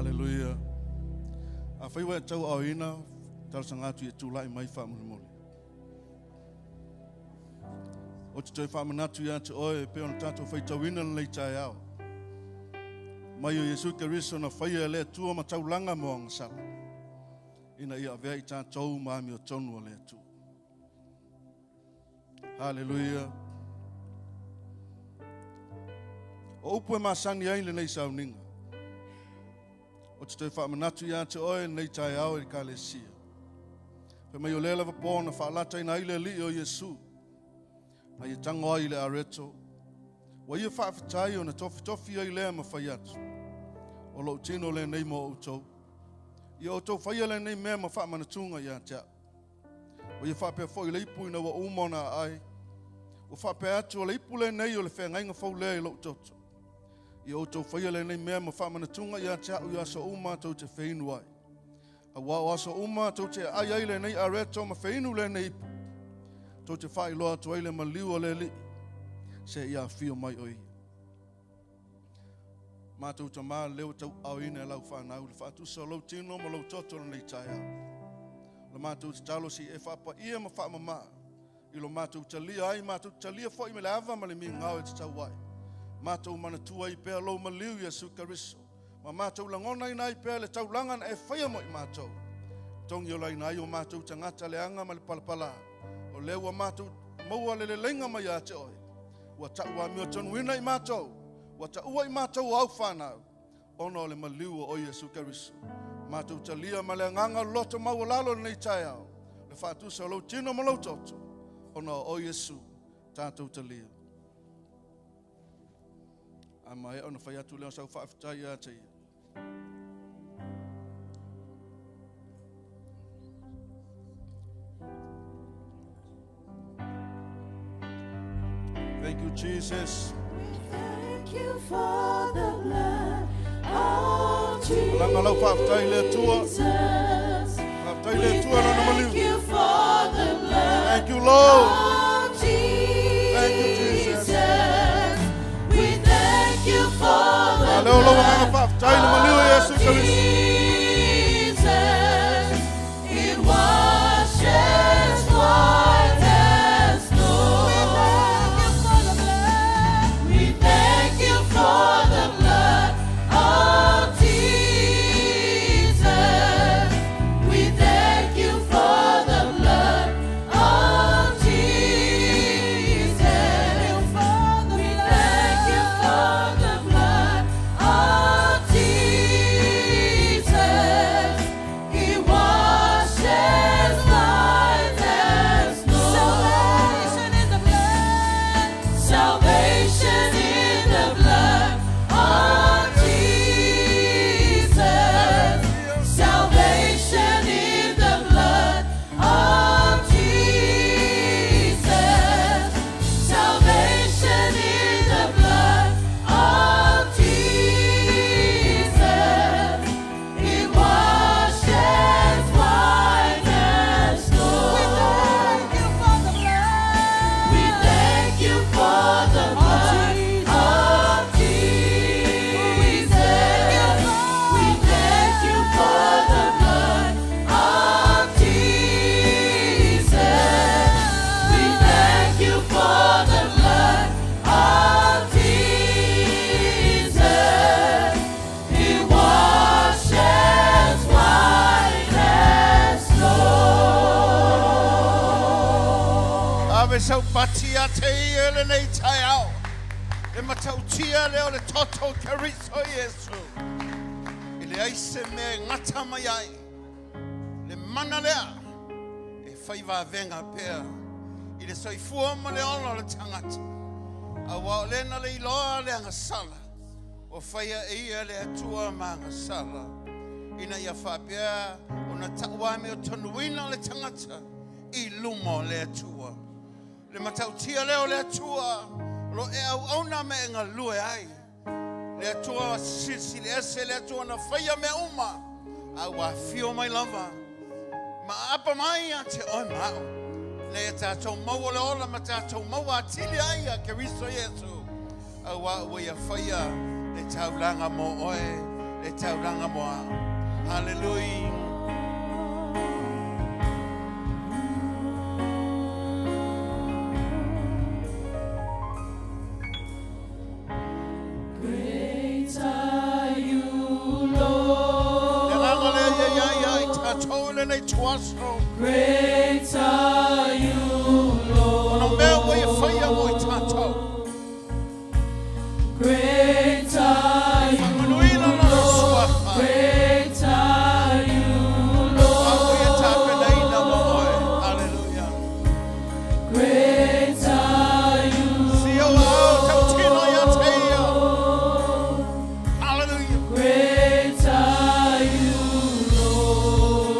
Hallelujah. A whaiwa tau au ina, talasanga atu e tūlai mai whaamuni. O te toi whaamanatu ia te oe, pe ona tātou whai tauina na lei tai au. Mai o Iesu Keriso na whaia lea tua ma taulanga mo ang sala. Ina ia avea I tātou maami o tonu o lea tua. Hallelujah. O upu e masani ai le nei Sauniga. O te toi whaamanatu ia te oe nei tai au I kalesia. Pe mai o lea lava pōna whaalata ina ile li o Iesu. Na ia tango ai le areto. Wa ia faafetai o na tofi ai lea ma whai atu. O lo tino le nei mo utou. Ia o tau whaia le nei mea ma whaamanatunga ia tea. Wa ia whaapea fo I le ipu ina wa umona ai. O whaapea atu o le ipu le nei o le whengainga fau lea I lo utoto. Ia o tau whaia le nei mea ma whaamanatunga ia tea u ia sa uma tau te whainu ai. A wa o sa uma tau te ai le nei areto ma whainu le nei ipu. Tau te whai loa tu aile ma liu o le li. Se ia whio mai oi. Mātou ta mā leo tau au ina e lau whanau. Le whātu sa lau tino ma lau toto nei tai au. Le mātou te talo si e whapa ia ma wha mama. I lo mātou ta lia ai, mātou ta lia fo I me le awa ma le mi ngau e te tau ai. Mātou mana tua I pēr lau ma liu Iesu Keriso. Ma mātou langona ina I pēr le tau langan e whaia mo I mātou. Tongi o lai nai o mātou ta ngata le anga ma le palapala. O leo wa mātou maua le lenga mai a te oi. Wa ta ua mi o tonu ina I mātou. Wa ta ua I mātou au whanau. Ono le maliu o Iesu Keriso. Mātou ta lia ma le nganga loto maua lalo nei tai au. Le whātu sa lau tino ma lau toto. Ono o Iesu tātou ta lia. Ama e ona whai atu leo sau faafetai ia te ia. Thank you, Jesus. Thank you for the blood of Jesus. Langa lau faafetai le tua. Faafetai le tua na maliu. Thank you for the blood Thank you, Lord. of Jesus. Thank you, Jesus. We thank you for the Leo lau blood nganga faafetai na maliu Iesu of Keriso. Jesus. It washes white as snow. We thank you for the blood of Jesus. We thank you for the blood of Jesus. We thank you for the blood of Jesus. It washes white as snow. Salvation in the blood of Jesus. Salvation in the blood of Jesus. Salvation in the blood of Jesus. It washes white as snow. We thank you for the blood of Jesus. We thank you for the blood of Jesus. We thank you for the blood of Jesus. It washes white as snow. Ave sau patia te ele nei tai au. Le matau tia leo le toto Keriso Iesu. Ile aise me ngata mai ai. Le mana lea. E whaiva venga pēr. Ile soifua ma le ono le tangata. A wao lena le iloa le angasala. O whaia ia le atua ma angasala. Ina ia whapea o na tawame o tonuina le tangata. I lumo le atua. Le matautia leo le atua. Lo e au auna me ngā lue ai. Le atua sisi le ese le atua na whaia me uma. A wa fio mai lava. Ma apa mai a te oi mau. Le tātou maua le ola ma tātou maua atili ai a Keriso Iesu. A wa ua ia whaia le taulanga mo oe. e tauranga moa. Hallelujah. Great are you, Lord. E ranga le ia ia i tātou le nei tuaso. Great are you, Lord. Ona mea mo i whaia mo i tātou. Great are you, Manuina na sua whai. great are you, Au i e Lord. tāpenei na moe. Hallelujah. Great are you, Sio au tau tino ia te ia. Hallelujah. great are you, Lord.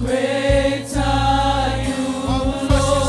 Great are you, Au whasi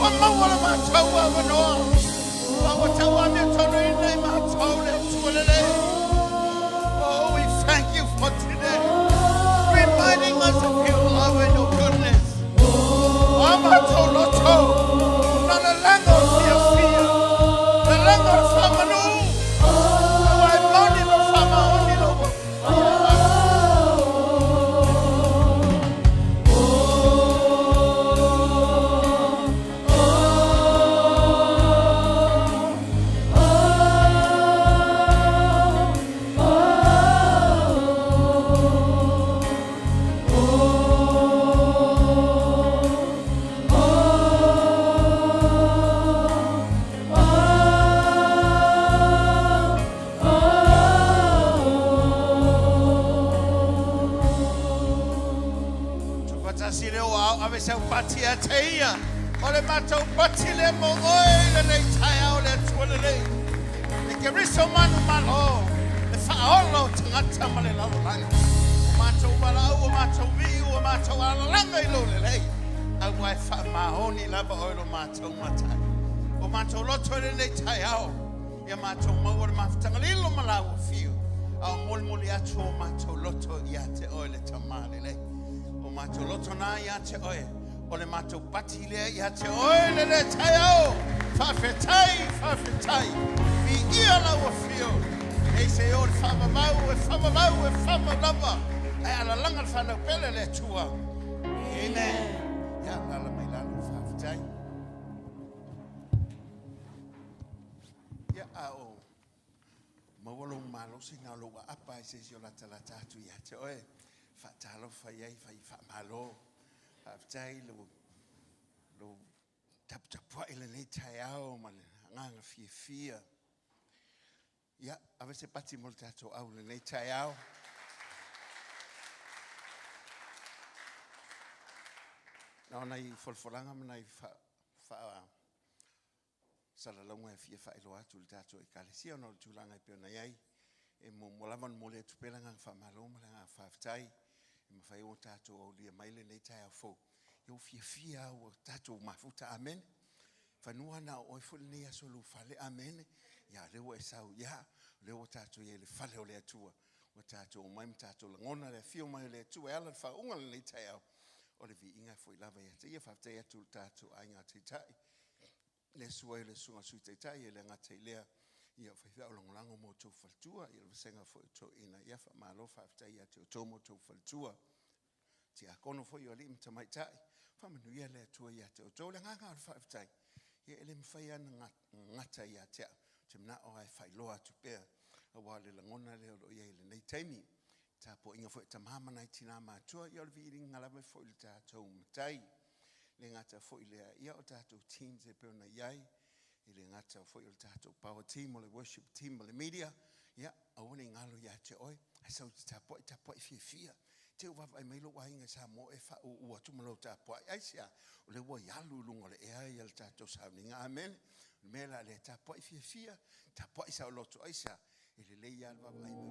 Wa mawala matawa wanoa. Wa watawa me tono ina mataule tuolele. Oh, we thank you for today. Reminding us of your love and your goodness. Wa matoloto. Not a lango fear. The lango famanu. Wa moni no fama oni no. Sau patia teia, ole matau patile mo oile nei taia ole tuolele. Le keriso manu malo, le faolo tangata male lalolanga. O matau walau, o matau vi, o matau alalanga ilolele. Au wai fa mahoni lava oilo matau matai. O matau loto le nei taia o. Ia matau mau ole mafutanga lilo malau fio. Au molmoli atu o matau loto iate oile tamale le. O matau loto na iate oile. Ole matau pati le ia te oile le taiao. Faafetai. Mi ia la ua fio. E se o le whamamau. Ai ala langa le whanau pele le tua. Amen. Ia lala mai lalo faafetai. Ia ao. Mawalo malo sina loa apa e se si o la talata atu ia te oe. Whatalo whaiei whamalo. Faafetai lo taputapua ile nei taiao ma le nganga fia. Ia, ave se pati mo le tatou au le nei taiao. Na nei folfolanga ma nei salalonga e fia whaelo atu le tatou e kalesia ona le tūlanga i peona iai. E mo lawan mo le tupelanga whamalo ma le ngā faafetai. E mawhai o tātou au lia maile nei tai au fau. Iau fia o tātou mafuta, amen. Whanua na oi fuli nei asolu fale, amen. Ia leo e sau, ia. Leo tātou ia le fale o le atua. O tātou o maim tātou la ngona le fio mai le atua. E ala wha unga le nei tai au. O le vi inga fo lava ia te ia whaftai atu tātou ai ngā teitai. Le sua le sunga sui teitai e le ngā teilea. Ia whaiwha o langolango mo tau faltua. Ia le senga fo i tau ina ia wha malo whaftai atu o tau mo tau faltua. Ti a kono fo i o li mta mai tai. Whamanu ia le atua ia te o tau le nganga o whaftai. Ia ele mwhai ana ngata ia te au. Te mna o ai whailoa tu pēr. A wale la ngona leo lo ia ele nei taimi. Ta po inga fo i tamamana i tina mātua. Ia o le vi ngalawe fo i le tātou matai. Le ngata fo i lea ia o tātou teams e peona iai. I le ngata fo i le tātou power team o le worship team o le media. Ia, a wane ngalo ia te oi. Ai sau te tapoi fia. Te wawa ai mailo wa inga sa mo e wha ua tumalo tapoi. Ai sia, o le wa yalu lunga le ea i le tātou Sauniga. Amen. Mela le tapoi fia. Tapoi sa o loto ai sia. I le le ia wawa ai mailo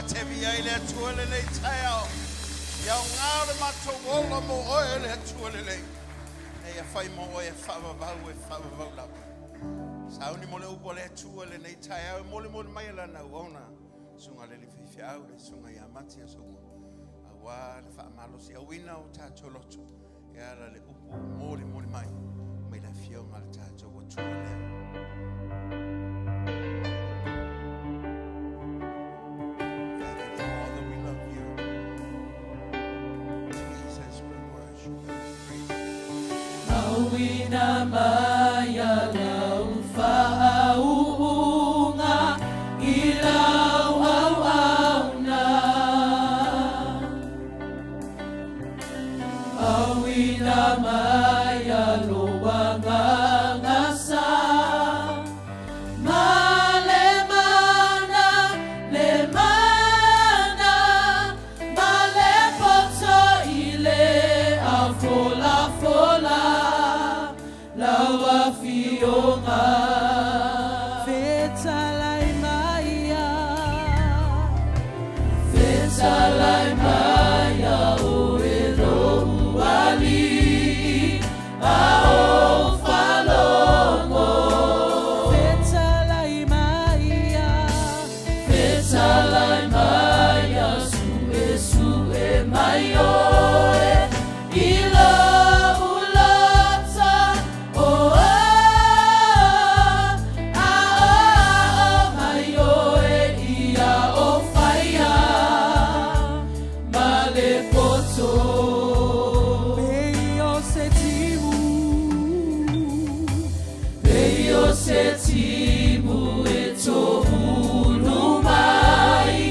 te via i le atua le le taeo. Iau ngāre matou ola mo oe le atua le le. E a whai mo oe whavavau lau. Sauni mo le upo le atua le nei taeo. Mo le mai la na uona. Sunga le le whiwhiau le sunga i amati a sunga. Awa le whaamalo si awina o tātou loto. E ala le upo mo le mai. Mai la fionga le tātou o tua leo. Father, we love you. Jesus, we worship you. Awina maya lau whaaunga ilau au auna. Awina maya luanga ngasa. Fetalai maya o ero ali ao falomo. Fetalai maya sue maioe ilo ulata o maioe ia o faia male poto Peio setimu e tohu mai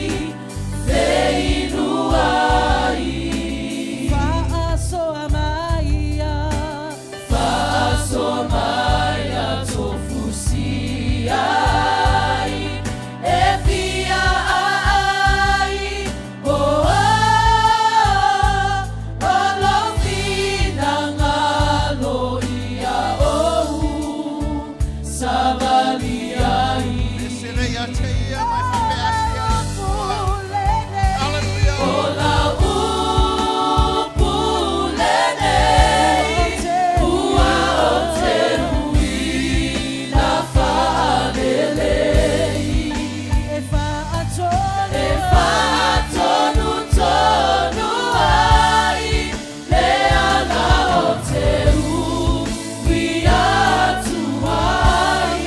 veinu ai Faaso maia tofusi ai e fia ai lo fina ngalo ia savali ai Esere te ia mai whapeasia. Hallelujah. Ola upulene ua o te hui na whaalelei e whaatonu tonu ai le ala o te hui atu ai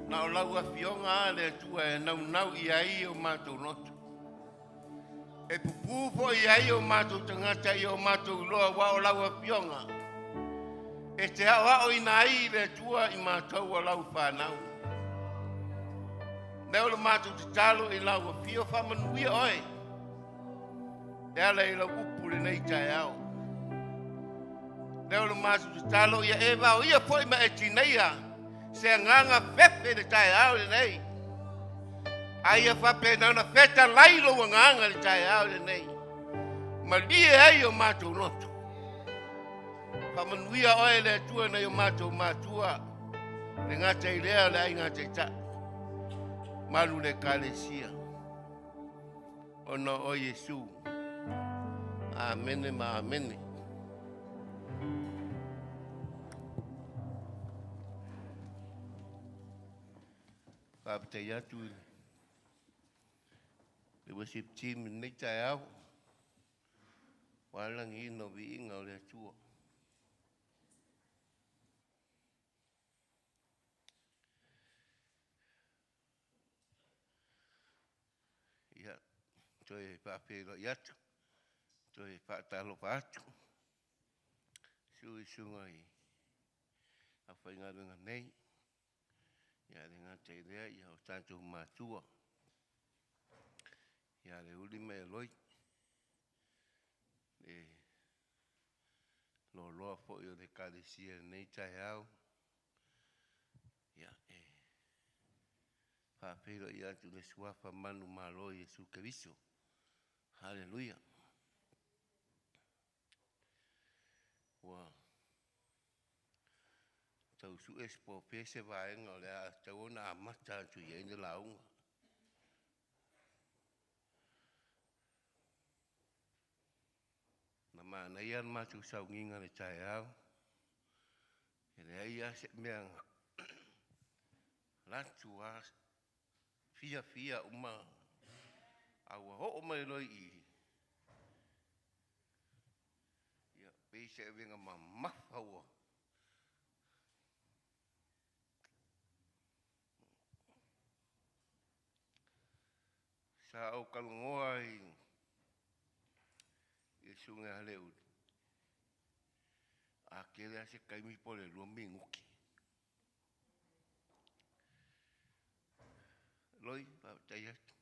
Na o lau a fionga le tua e nau i ai o mātou noto. E pupufo i ai o mātou tangata i o mātou loa wa o lau a fionga. E te hao i nā i le tua i mātou o lau whanau. Leo le mātou te talo i lau a fio whamanuia oi. E ala i lau upule nei tai au. Leo le mātou te talo i a ewa o ia poi ma e tineia. Se nganga fefe le tai au le nei. Ai a whape nauna feta lailo wa nganga le tai au le nei. Ma lie ai o mātou noto. Whamanuia oe le tua nei o mātou mātua. Le ngata i lea le ai ngata i ta. Malu le kalesia. Ono o Iesu. Amene ma amene. Faafetai Iesu. The worship team in next out. Walang hino viing o le tua. Ya, tôi Faafetai Iesu. Tôi Faafetai Iesu. Sui sungai. Apa ingat dengan nei? Ya dengan cedera ya tanto matua. Ya le ultima loi. Lo fo yo de kalesia nei taiao. Ya Faafetai Iesu le suafa manu malo Iesu Kristo. Haleluya. Wow. Tau su espo pese vaenga le a tau na amata tu ye ni launga. Na mana ian matu Sauniga le taiao. Ele ia se meang latu a fia uma au ho mai loi i. Ya pese venga mamma hawa. Sa au kalungoa i sunga leu. A kele ase kaimi pole lombi nguki. Loi Faafetai Iesu.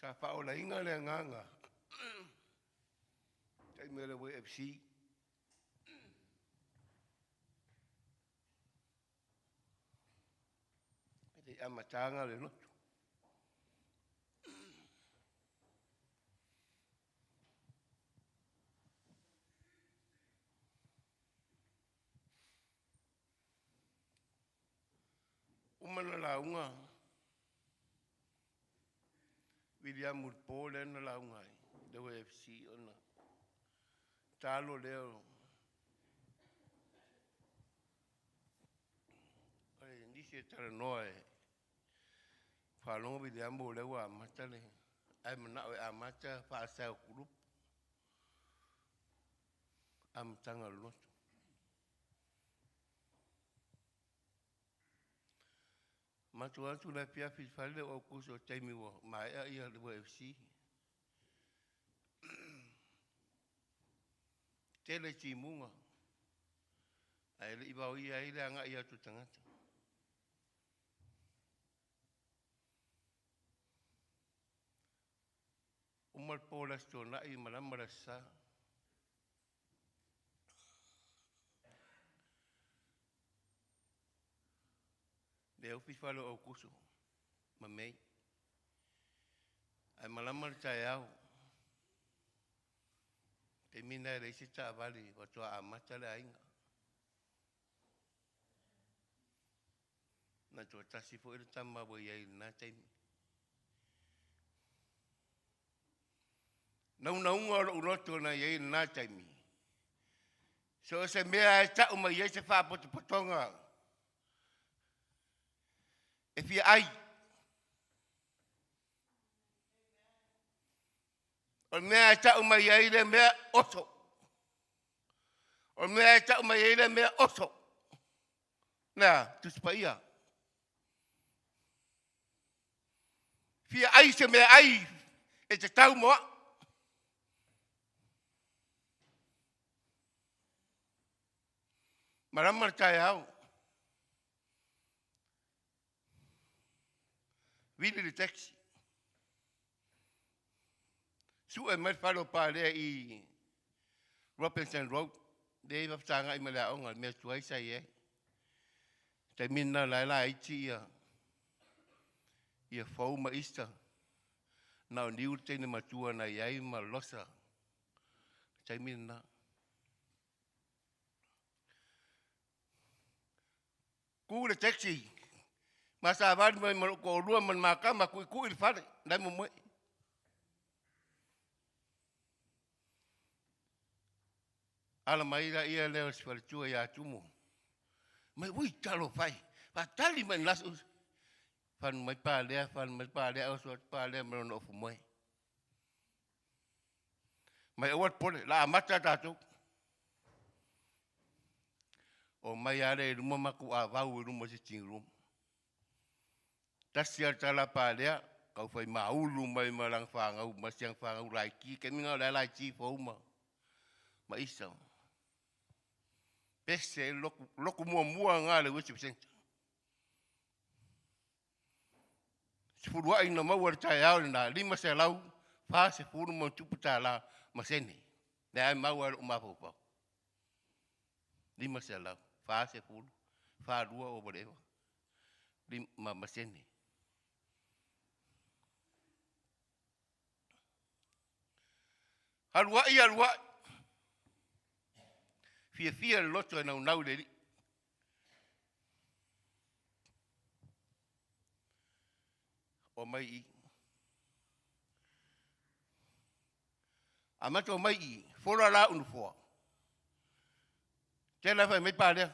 Sa paola inga le nganga. Tai mele we FC. Ede amatanga le noto. Umana launga. William Paul en launga. De FC ona. Talo leo. Ai ndiche tara noe. Falongo William leo amata le. Ai mana amata fa sa group. Am tanga lot. Matua tu la pia fi fale o kuso taimi wo ma ia le FC. Tele timunga. Ai le iba ia ile anga ia tu tangata. Umal pola stona i malamara sa. Leo fi fale o kuso. Mamei. Ai malamara taiao. Te mina le se ta vali watu a mata le ainga. Na to tasi fo ile tama bo ye na taimi. Na una unga uroto na ye na taimi. So se mea e tau mai e se whapotonga. E fia ai. O mea e tau mai e le mea oso. O mea e tau mai e le mea oso. Nea, tuspaia. Fia ai se mea ai e te tau moa. Marama tai au. Vini le taxi. Su e mai whalo pārea i Robinson Road. Dei whaptanga i malea onga mea tuai sai e. Tai mina lai iti ia whau ma ista. Nau niu teine matua na iai ma losa. Tai mina. Ku le taxi. Masa abad mai ko rua man makama ku il fare. Dai mo mo. Ala mai la ia leo sfaltua ya tumu. Mai ui talo fai. Pa tali man lasu. Fan mai pa lea o so pa lea me no fu moi. Mai awat pole la mata tatu. O mai are rumo maku a vau rumo se tingram. Tasia tala pa lea kau fai maulu mai malang fanga u masiang fanga u laiki ke minga la chi fo ma. Ma isa. Pese loku mua ngale wisi pesen. Sifurua ina mawar tayau na lima selau fa sifuru mo tuputa la maseni. Na ai mawar umapopo. Lima selau fa sifuru fa dua o whatever. Lima maseni. Alua. Fia loto na unau deli. O mai i. Amato mai i. Fora la unfoa. Tela fa mai pale.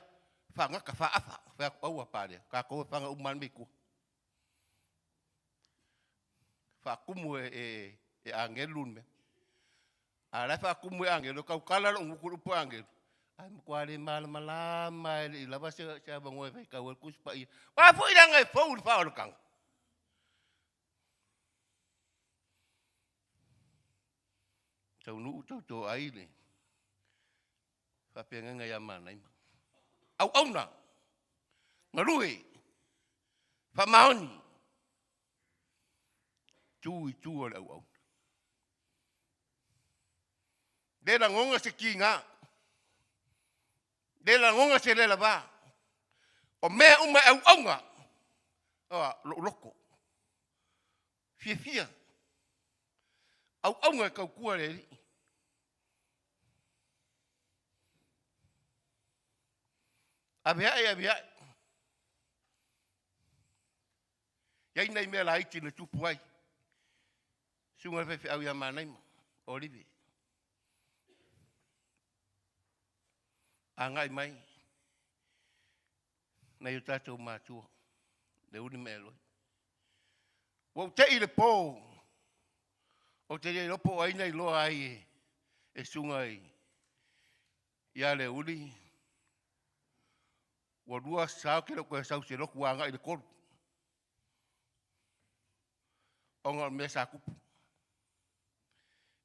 Fanga ka fa afa. Fa au pale. Ka ko fanga uman me ku. Fa kumu e angelun me. Ala fa kumu angelo ka kala ngukuru po angelo. Ai kwale malama i lava se bangoe fa ka wel kuspa i. Wa foi danga fo fa o kang. Tau nu to ai le. Fa penga nga mana ima. Au na. Ngarui. Fa maoni. Tu ole au. De la ngonga se kinga. De la ngonga se le lava. O me uma au nga. Loko. Fia. Au nga kau kua le. Abia. Yai nei me la iti na tupu ai. Sunga fe au ya manai ma. Olive. Angai mai. Na yu tatou mātua. Le uni me loi. Wau te i le pō. O te rei lopo aina i loa ai e sunga ai. Ia le uni. Wa rua sao ke loko e sau se loku anga i le koru. Onga me sa kupu.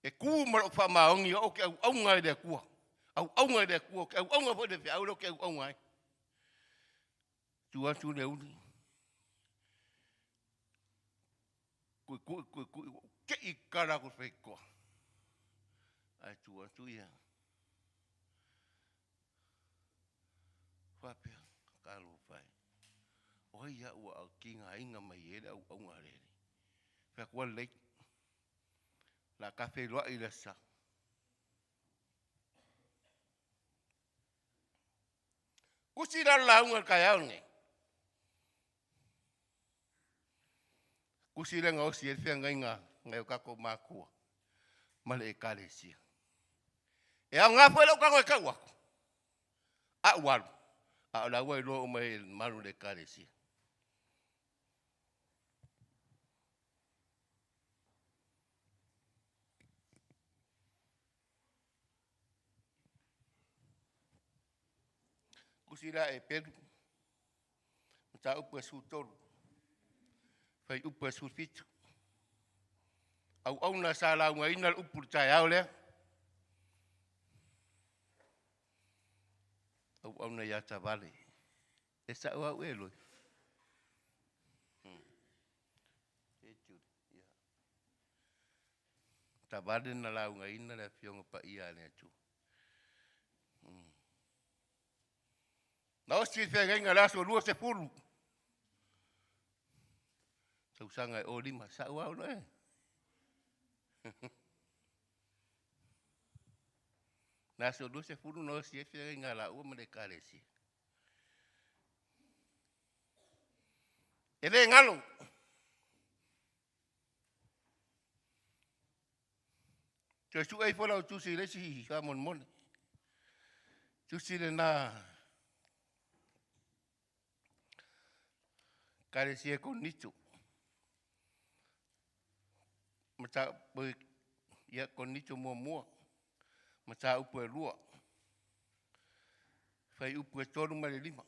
E kū maro wha maongi o ke au ngai de kua. Au ngai de kua. Au ngai po de whiau lo ke au ngai. Tu le uni. Ke i kara ko wheko. Ai tu ia. Whapea, kalu whai. O ia ua au kinga inga mai ere au ngarere. Whakua leit. La kafe loa i le sa. Kusira launga kai au ne. Kusira ngau si e whianga inga ngai o kako mākua. Male e kare sia. E au ngā whai lau kango e kau aku. waru. A la wai lo mai maru le karesi. Kusira e peru. Ta upa su toru. Fai upa su fitu. Au na sala nga ina upur tai au le. Au na ya tavale. E sa au e loi. Tavale na lau nga ina le fionga pa ia le tu. Na osi fe nga laso lua se fulu. Sau sanga o lima sa au no e. Na so lua se fulu no si fe nga la u me le karesi. Ele ngalo. Te su ai fola tu si le si ka mon. Tu si le na karesi e con nicho. Mata boy ya con nicho mo. Mata upu e lua. Fai upu e tonu ma le lima.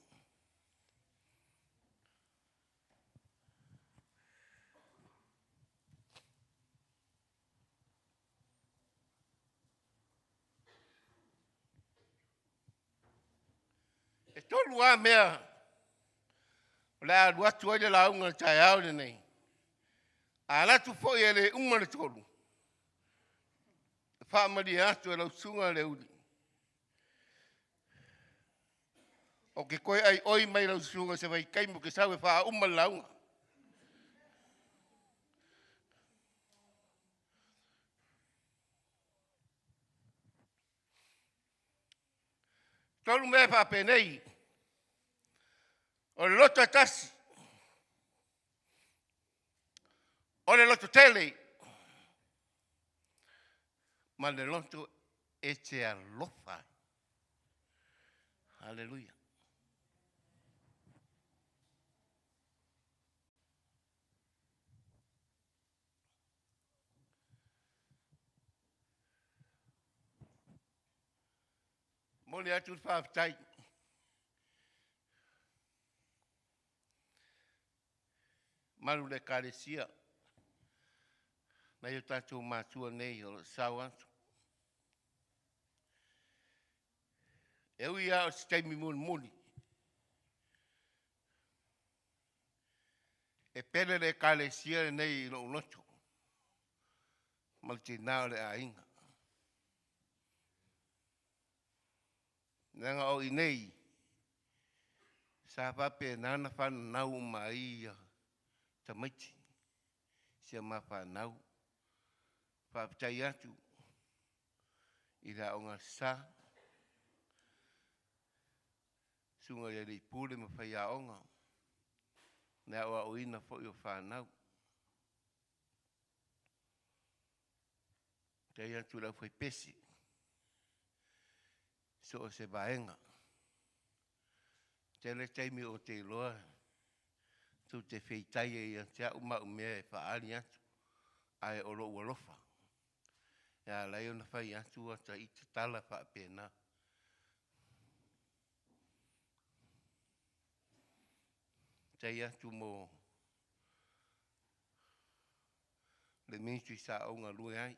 E tonu a mea. La dua tua de la unga tai au de nei. Ala tu foi ele uma le tolu. Fa ma di atu la sunga le udi. O ke koi ai oi mai la sunga se vai kai mo ke sawe fa uma la unga. Tolu me fa penei. O le loto tasi. O le loto tele. Ma le loto e te alofa. Hallelujah. Mole atu faafetai. Maru le karesia. Na yo tātou mātua nei o sau atu. E ui a o steimi muni. E pele le karesia nei i lo unoto. Malti nao le a inga. Nanga o i nei. Sa pape nana whana nau mai tamaiti. Sia mawha nau. Faafetai atu. I la o ngā sa. Sunga ia rei pule ma whai a onga. Nea oa o ina fo i o whanau. Tei atu lau whai pesi. So o se vaenga. Tele teimi o te loa. Tu te wheitai e ia te au mau mea e whaari atu. Ai o lo ualofa. Ia lai ona whai atu ata i te tala wha pēnā. Tei atu mo le ministry sa o ngā lue ai.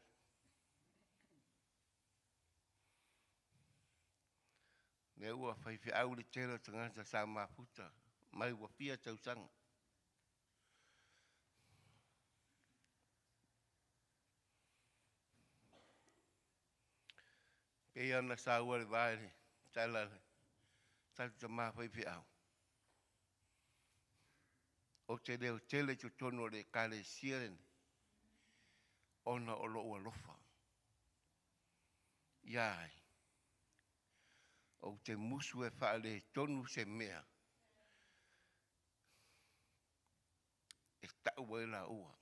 Ne ua whai whi au le tera tangata sa mafuta. Mai ua pia tausanga. Pei ana sa ua le vaere. Tala le. Tatu ta maa whai whi au. O te leo tele tu tono le kare siren. Ona o lo ua lofa. Iai. O te musu e whaale tonu se mea. E tau e la ua.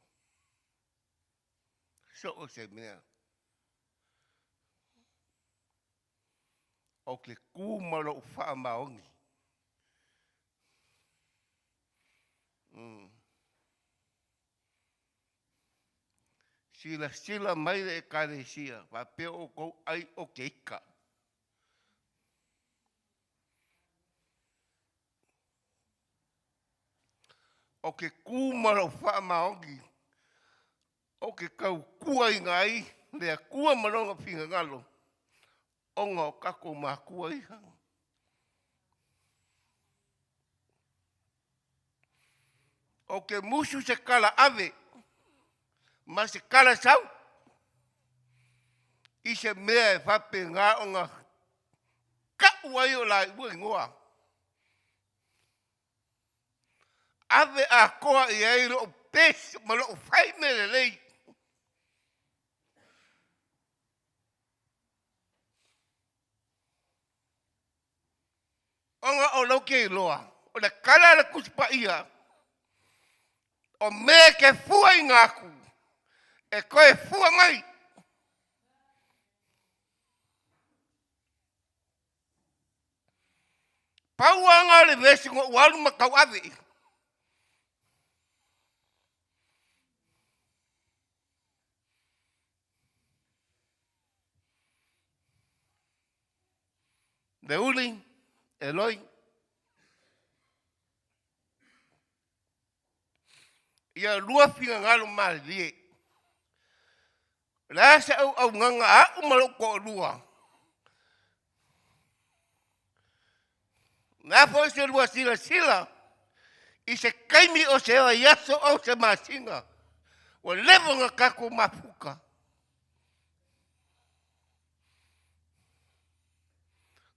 So o se mea. o ke kūmaro o wha maongi. Sila mai e kare sia, wa peo o kou ai o ke ika. O ke kūmaro o wha maongi, o ke kau kua i ngai, lea kua maronga pinga ngalo, o ngā o kako mā kua i hanga. O ke musu se kala ave, ma se kala sau, i se mea e whape ngā o ngā ka uai o lai ua ingoa. Ave a koa i eiro o pes, ma lo o whai mele lei. O ngā o lau ke iloa, o le kala la kuspa ia, o mea ke fua i ngāku, e koe fua mai. Pauanga le vesi ngā ualu makau ave. Le uli, Eloi. Ia lua finga ngalo mali lie. La sa au nganga a umaloko lua. Na po se lua sila. I se kaimi o se o yaso o se masinga. O levo nga kako mafuka.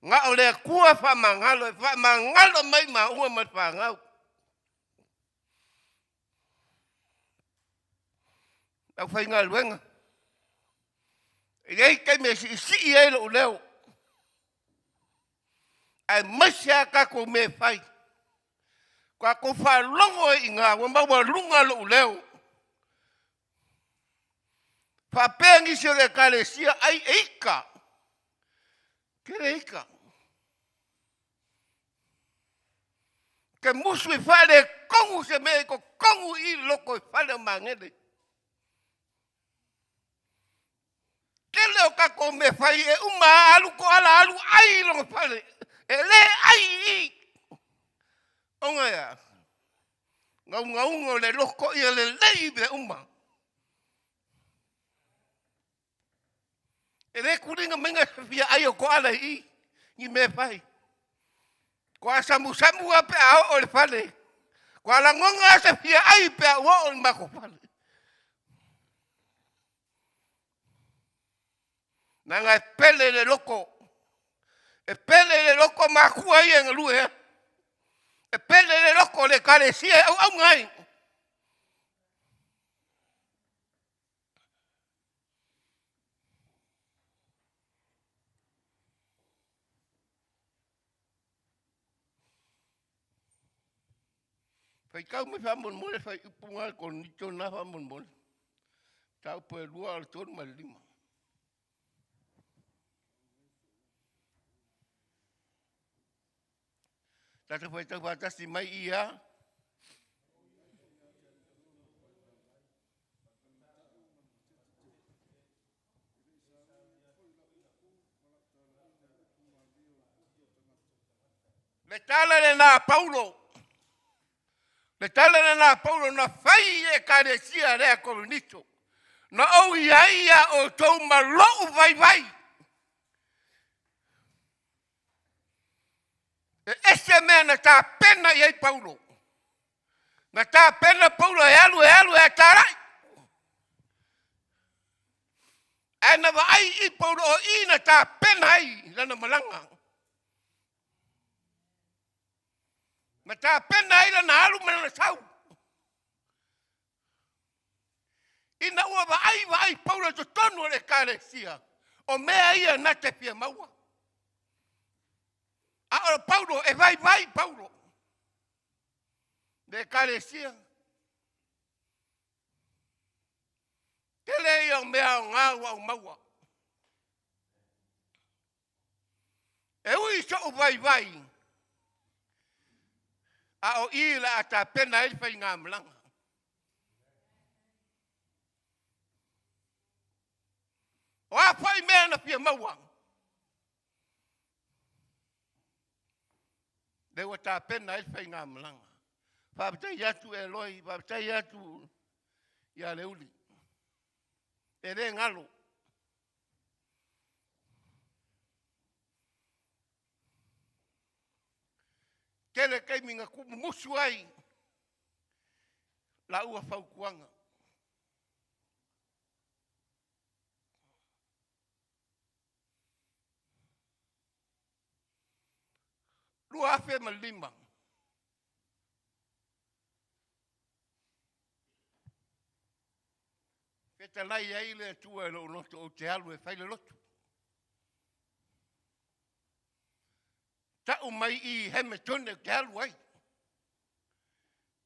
Nga o lea kua wha mangalo mai ma ua mai whangau. Au whai ngā luenga. Ei kai me si i eiro o leo. Ai masia kako me whai. Kua ko whalongo i ngā wamaua lunga lo o leo. Whapengi se le kare sia ai eika. Kere eika. Ke musu i whare kongu se me ko kongu i loko i whare mangere. Ke leo kako me whai e uma alu ko ala alu ai longo whare. E le ai i. Onga ya. Ngau le loko i le lei be uma. E le kuringa menga fia ai o ko ala i. Ni me whai. Kwa samu ape ao o le whale. Kwa la ngonga se fia ai pe a o le mako whale. Nanga e pele le loko. E pele le loko makua i enga lue. E pele le loko le kare sia au ngai. Fai kau me whamon mole, fai upunga ko nito na whamon mole. Tau poe lua al tonu ma lima. Tata fai tau watasi mai ia. Me tala le nā Paulo. Le tala na Paulo na fai e kare sia rea kolonito. Na au ia o tau malou vai. E ese mea na tā pena iei Paulo. Na tā pena Paulo e alu e tarai. E na vai i Paulo o i na tā pena i lana malanga. Ma tā pena ila na alu mana sau. Ina ua vai Paulo to tonu le kare sia. O mea ia na te pia maua. A ora Paulo e vai Paulo. Le kare sia. Tele ia o mea o ngā ua o maua. E so vai. A o ila ata pena ele fai ngā mlanga. O a fai mea na pia mauang. Dewa ta pena ele fai ngā mlanga. Faafetai Iesu e loi, faafetai Iesu ia le uli. E re ngalo. Kele kai minga kumu musu ai. La ua faukuanga. Lua afe malima. Peta lai ai le tua e lo loto o te alu e fai le loto. Ta umai I heme tone ke alu ai.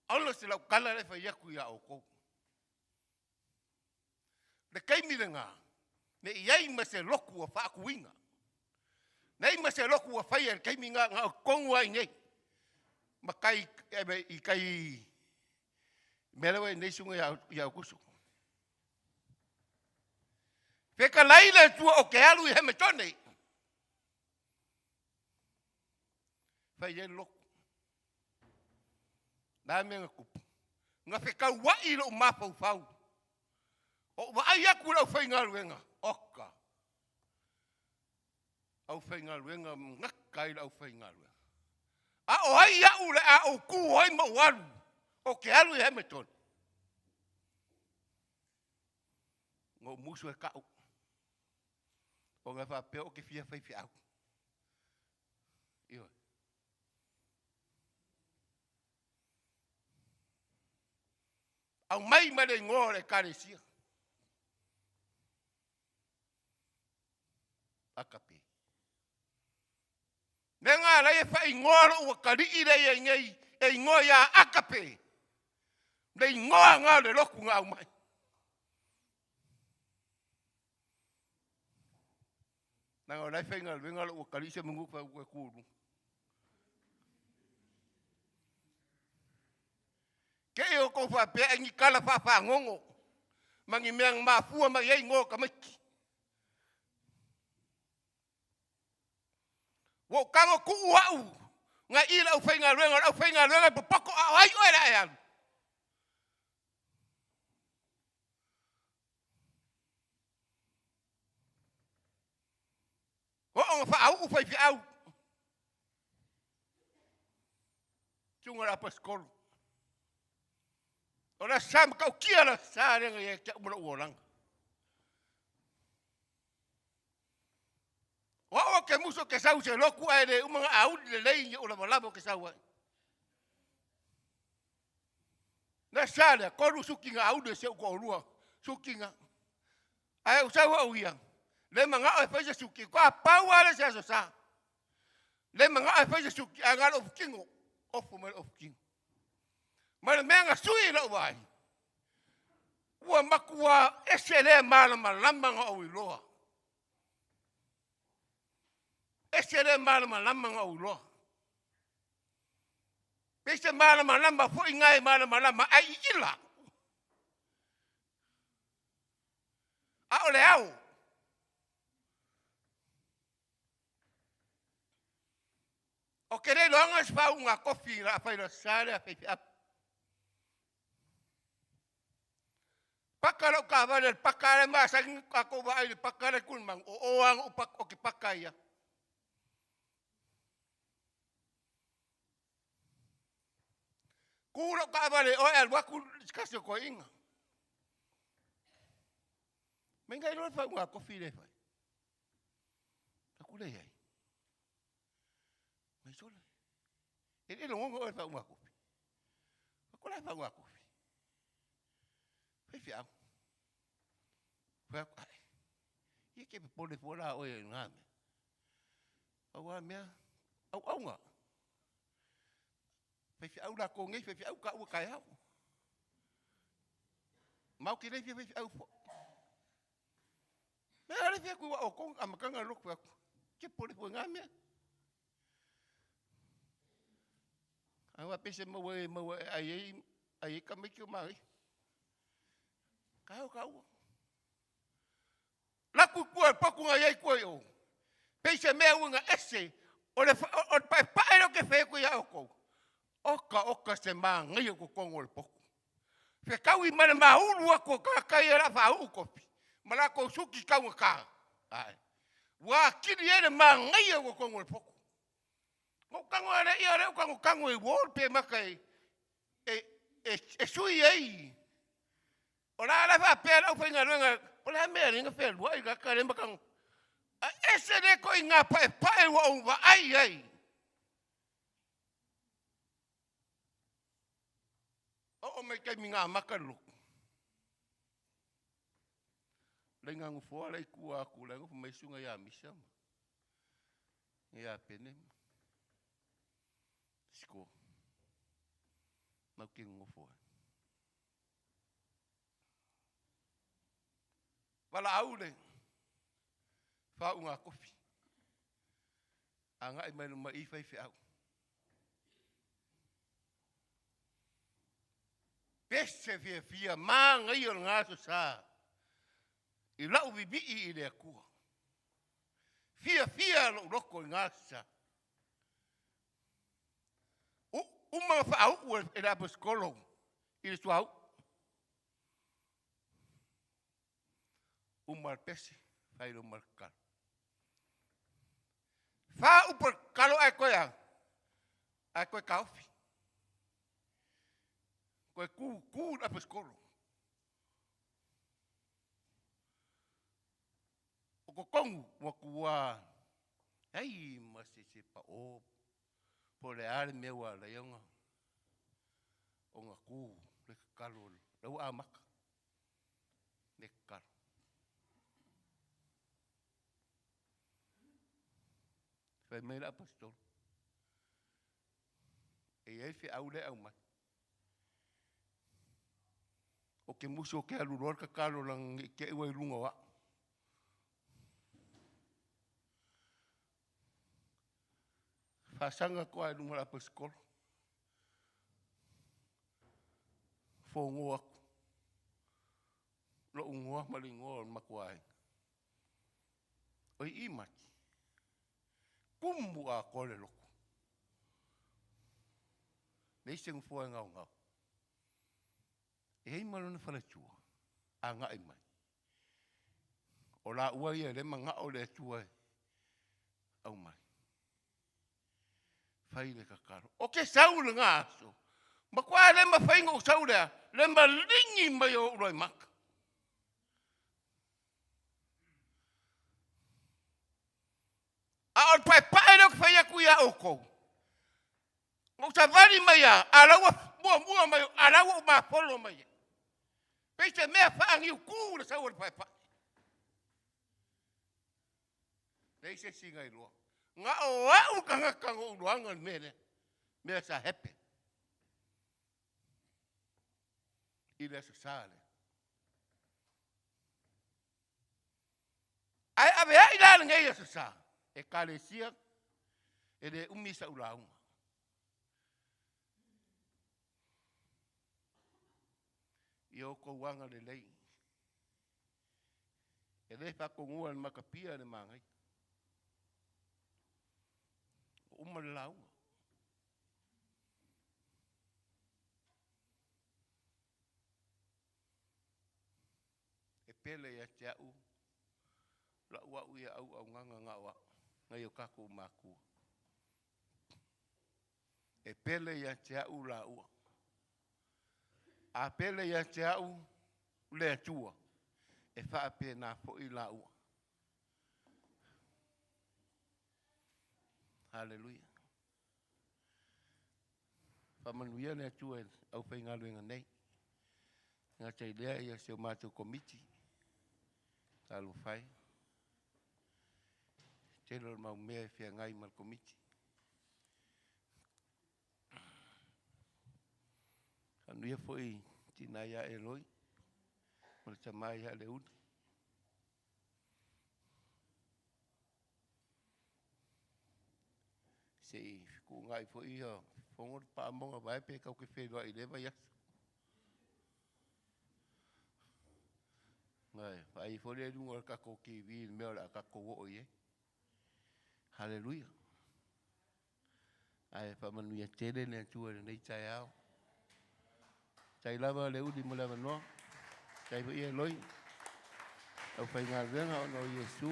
Aula se lau kala le fai aku ia o kou. Le kai mirenga, ne iai ma se loku a whaaku inga. Nei ma se loku a whai e kai minga ngā kongu ai nei. Ma kai, I kai, melewe nei sunga ia o kusu. Peka lai le tua o ke alu I heme tone. Fai e loku. Nā mea kupu. Ngā whekau wai lo mapau whau. O wai aku lau whai ngā ruenga. Oka. Au whai ngā ruenga ngakai lau whai ngā ruenga. A o hai au le a o ku hoi ma waru. O ke alu I Hamilton. Ngō musu e kau. O ngā whapeo ke fia whai whiau. Ioi. Au mai mare ngō le karesia. Akape. Nenga la e whai ngō ua kari I rei e ngei e ngō ia akape. Nei ngā le roku ngā au mai. Nanga lai whai ngā luenga ua kari se mungu wha ua kūru. Ke e o kou whapea e ngi kala whawha ngongo. Mangi meang mafua ma iei ngō ka miki. Wo kango ku uau. Ngā ila au whai ngā luenga, pupako au ai oera e anu. Wo o ngā wha au whai whiau. Tunga rapa skolu. Ora sam kau kia la sa renga ye te umura uoranga. O ke muso ke sau se loku ai le umanga au le lei o la malabo ke sau ai. Na sale ko sukinga au de se ko rua sukinga. Ai o sau au ia. Le manga ai fa suki ko pau ale se so sa. Le manga ai fa suki anga of kingo of mo of king. Mana menga sui la vai. Ua makua esele malama lambanga o iloa. Esele malama lambanga o iloa. Pese malama lamba fo ingai malama lamba ai ila. A ole au. O kere longa spa unga kofi la fa ila sale a fe Pakalo ka vale pakare ma sa ko va ai pakare kun mang o ang upak o ki pakaya. Kuro ka vale o al waku kaso ko inga. Menga ro fa wa ko file fa. Takule ai. Me sole. Ele lo ngo fa wa ko. Ko la fa wa ko. Fiau. Fiau. Ia ke pole fora o e ngame. Au mea. Au nga. Fiau la ko ngai fiau ka u kai hau. Mau ki le fiau fo. Me ale fiau ku o ko amakanga lo ku. Ke pole fo ngame. Awa pese mawe ai kamiki mai. Kau. La kukua paku ngai ko yo. Pese me unga ese. O pai lo ke fe ko ya ko. Oka se ma ngai ko kongo poku. Fe kau I mana mahulu ako kai era fa u kopi. Mala ko suki kau ka. Ai. Wa kiri ene ma ngai ko kongo poku. Mo kango ara I ara kango I wol pe makai. E sui ai. Ora la fa pe la fa ngara ola me ringa fe lo I ka kare makang. Ese de ko inga pai wa ai. O me kai minga makalu. Lenga ngufo ala ku aku lenga fu mesunga ya misam. Ya penem. Siko. Mau ki ngufo. Wala aule. Fa unga kofi. Anga I manu mai fai au. Pese fia ma ngai o ngaso sa. I lau bibi I le kua. Fia lo roko I ngasa. Uma fa au e la poskolo. I le suau. Uma pese fai lo markal. Fa upor kalo ai koia. Ai koi kaufi. Koe ku na poskolo. O kongu mo kua. Ai masese pa o. Po le ale me wa la yonga. O nga ku le kalo lau amaka. Le kalo. Fai me la pastor. E ai fi au le au mai. O ke muso ke aluror ka kalo lang ke iwa ilunga wa. Fasanga ko ai lunga la paskol. Fongo aku. Lo ungoa malingoa makuai. Oi imaki. Kumbu a kole loko. Nei seng fua ngau. E hei malona whalachua. A ngai mai. O la ua ia le manga o le atua. Au mai. Whai le kakaro. O ke saule ngā aso. Ma kua le ma whainga o saulea. Le ma lingi mai o uroi maka. A o pai leo whai aku ia oko. O sa vari mai a. A laua mua mai. A laua ma polo mai. Pese mea whaangi u kūra sa ua pai. Nei se singa I loa. Nga o au kanga o uruanga mene. Mea sa hepe. I le sa sale. Ai ave ai la ngai sa sa. E kalesia. E le umisa ulaunga. I o ko wanga le lei. E le whakongua le makapia le mangai. Uma le launga. E pele ia te au. La ua uia au nganga ngawa. Ngai o kako makua. E pele ia te au la ua. A pele ia te au le atua. E whaape nā po I la ua. Hallelujah. Whamanuia le atua au whaingaluenga nei. Ngā tei lea ia se o mātou komiti. Talo whai. Telo mau mea whia ngai mal komiti. Anuia foi tina ia Eloi. Mole tamai ia le udi. se ku ngai fo ia fongo pa monga vai pe ka ke fe i le vai ngai vai fo le lunga ka ko ki vi me ora ka ko o ye haleluya ai fa manu ya tele ne tu nei tai ao tai lava le udi mo lava no tai fo ia loi au fai ngā renga o no Iesu.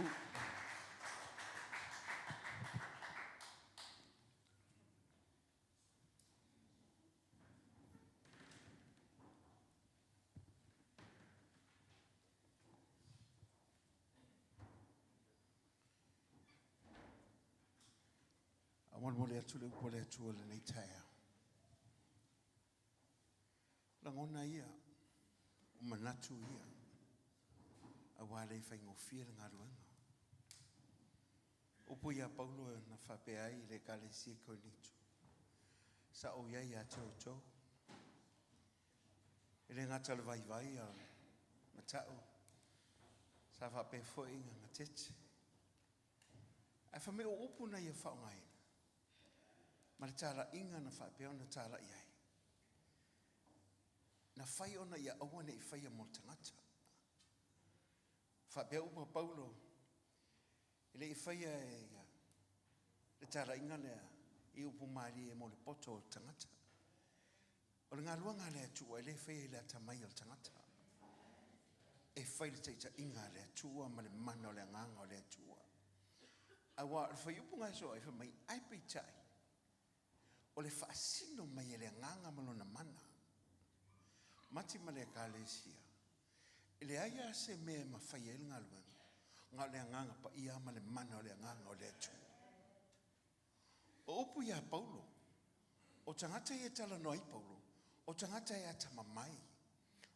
Awan mo le atu le upo le atu le nei taia. Langona ia, o manatu ia, a wale fai ngofia le ngā ruanga. Upo ia Paulo na Faafetai le Iesu koinitu. Sa o ia ia tau. Ele ngata le vai a matau. Sa Faafetai foi ngā tete. Ai fa me o upo na ia whaongai. Ma le tāra inga na Faafetai o na tāra iai. Na whai ona ia aua nei whai a mo tangata. Faafetai upa Paulo, ele i whai le tāra inga lea i upu maari e mo le poto o tangata. O le ngā luanga lea tua, ele whai le atamai o tangata. E whai le teita inga lea tua, ma le mana o le nganga o lea tua. Awa, le whai upu ngai so, e whai mai aipi tai. O le whaasino mai e le nganga malona mana. Mati ma le kālesia. Ele aia se mea ma whai e ngā luanga. Ngā le nganga pa ia ma le mana o le nganga o le atu. O upu ia Paulo. O tangata e tala noi Paulo. O tangata e atama mai.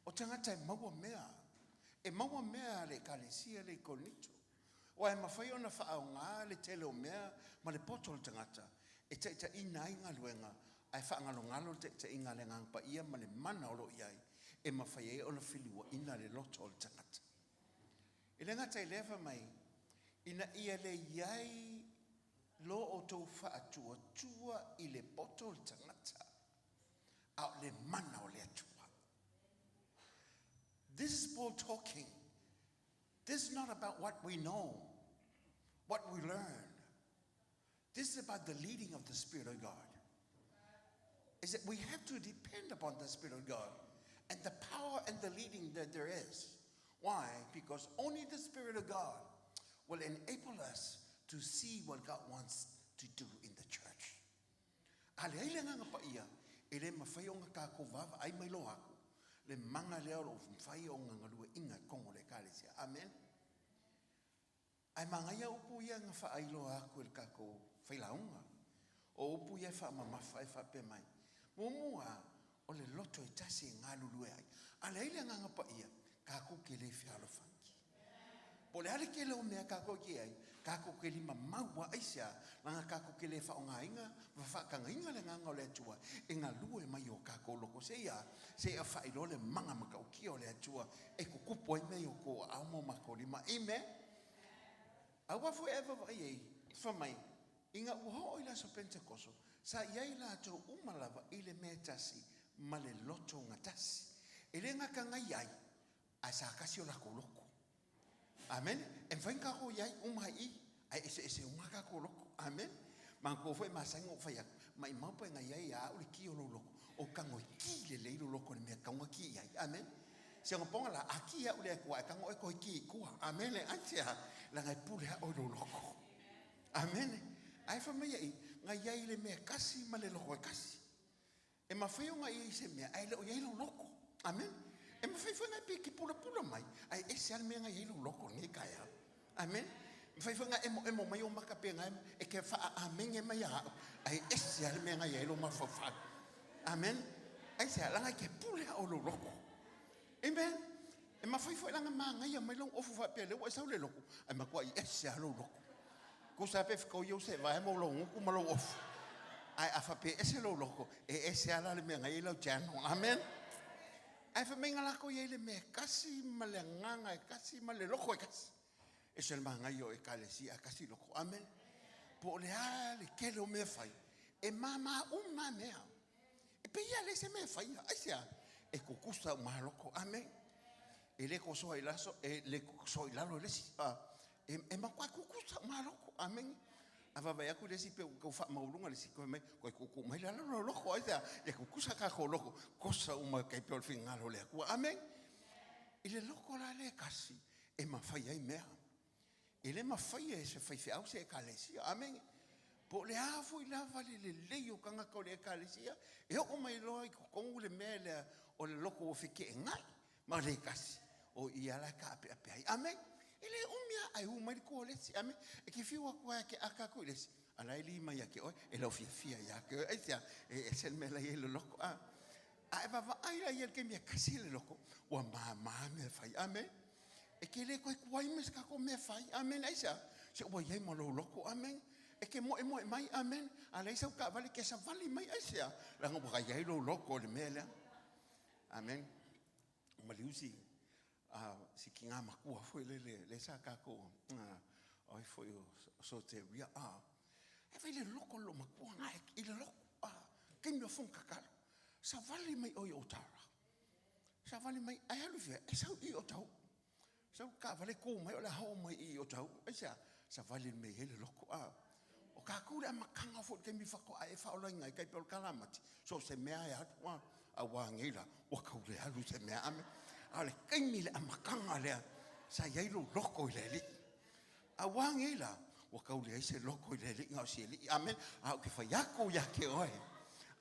O tangata e maua mea. E maua mea le kālesia le konito. O e ma whai ona wha ngā le tele o mea ma le poto le tangata. E te ina inga luenga, ai whaangalo ngalo te inga le ngang pa ia ma le mana olo iai, e ma whai e ola whiliwa ina le loto o le tangata. E le ngata i lewa mai, ina ia le iai lo o tau whaatua tua i le poto o le tangata, au le mana o le atua. This is Paul talking. This is not about what we know, what we learn. This is about the leading of the Spirit of God. Is that we have to depend upon the Spirit of God and the power and the leading that there is. Why? Because only the Spirit of God will enable us to see what God wants to do in the church. Ale ai nga pa ia, ele mawhai o ngā kāko vava, ai mai lo aku. Le manga leo lo mawhai o ngā ngalua inga kongo le kālesia. Amen. Ai mangaia upu ia ngā whaailoa aku el kako whailaunga. O upu ia whaamamafa e whape mai. Mumua o le loto e tasi ngā lulue ai. Ale ai le nganga pa ia, kako ke le whialo whanki. Po le ale ke leo mea kako ke ai, kako ke lima maua aisia, langa kako ke le whaonga inga, whakanga inga le nganga o le atua, e ngā lue mai o kako loko se ia whailo le manga makau kia o le atua, e kukupo e mei o ko aumo mako lima. Amen. Awa forever vai ei, whamai, inga uho o ila so Pentekoso, sa iai la tau umalava ile mea tasi, ma le loto ngā tasi. Ele ngā ka ngai iai, a sa kasi o lako loko. Amen. E whain kako iai umai i, a ese unga kako loko. Amen. Manko fwe masango whai aku, mai maupa ngai iai a uli ki o lo loko, o kango ki le leilo loko ni mea kaunga ki iai. Amen. Se ponga la aki ya ule kwa kango e ko ki ku. Amen. Antia la ngai pule o lo loko. Amen. Ai fa mai ngai ia ile me kasi male loko kasi. E ma fai nga i se me ai lo ia lo loko. Amen. E ma fai ngai pe ki pula mai. Ai ese al me ngai lo loko ni kaya. Amen. Fai nga emo mai o maka pe ngai e ke fa amen e mai a. Ai ese al me ngai lo ma fa. Amen. Ai se la ngai ke pule o lo loko. Amen. E ma fai langa manga ia mai long ofu fa pe le wa sa le loko. Ai ma kwa i ese alo loko. Ko sa pe ko yo se vai mo long ku ma lo ofu. Ai a fa pe ese lo loko e ese ala le menga i lo jano. Amen. Ai fa menga la ko ye le me kasi ma le nganga e kasi ma le loko e kasi. Ese le manga yo e kalesia kasi loko. Amen. Po le ale kele o me fai. E mama uma mea. E pe ia le se me fai. Aisia. E kukusa maloko. Amen. E le ko so i laso. E le so i lalo le si. E makua kukusa maloko. Amen. Ava vai aku le si pe ko fa maulunga le si ko me ko kuku mai la lo loko. Aisia. E kukusa ka ko loko. Kosa uma kai pe o fingalo le aku. Amen. E le loko la le kasi. E mafai ai mea. E le mawhai e se whai whiau se e kalesia. Amen. Po le hafu I lava le leo kanga kau le e kalesia. E o mai loa I kukongu le mea le o le loko o whike e ngai. Ma le kasi. O I ala ka ape ape ai. Amen. E le umia ai umai ko lesi. Amen. E ki whiua kua ke aka ko lesi. Ala e li mai ake oi. E lau fia ya ke. E sia. E sen me la i le loko. A e vava ai la I el ke mea kasi le loko. Wa maa me whai. Amen. E ke le koe kuai mes kako me fai. Amen. Aisa. Se ua iei mo lo loko. Amen. E ke moe mai. Amen. Ala isa uka vale ke sa vali mai. Aisa. Langa waka iei lo loko le mea lea. Amen. Maliusi. Si ki ngā makua fwe le sa kako. Oi fwe o soteria. E vai le loko lo makua ngā I le loko. Kei mea fung kakalo. Sa vali mai oi o tara. Sa vali mai. Ai halu fia. E sau I o tau. Sau ka vale ko mai o la hau mai I o tau. Aisa, sa vale me hele loko a. O ka kura makanga fo ke mi whako a e whaola ngai kai pe o kalamati. So se mea e atu a wangila. O kaure halu se mea ame. A le kaimi le a makanga lea. Sa iailu loko I le li. A wangila. O kaure ai se loko I le li. Ngau si li. Amen. A o ke whaiako ya ke oe.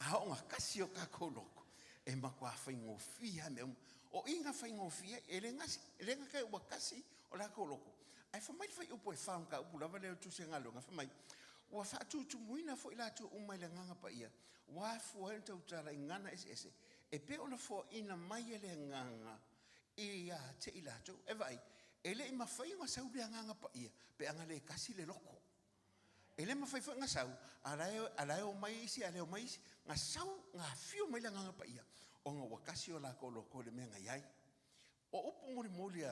A o ngā kasi o kako loko. E makua whaingo fia me o inga whaingo fia, e lenga kai ua kasi o la ko loko. Ai whamai whai upo e whaunga upu lava leo tu se ngalo, nga whamai. Ua whaatu muina fo ila tu umai le nganga pa ia. Wa fua enta utara I ngana ese. E pe ona fo ina mai e le nganga. Ia te ila tu. E vai, e le ima whainga sau le nganga pa ia. Pe anga le kasi le loko. E le ma whaifa nga sau. Aleo mai isi, aleo mai isi. Nga sau, nga fio mai le nganga pa ia. O ngā wakasi o la ko loko le mea ngai ai. O upu mori molia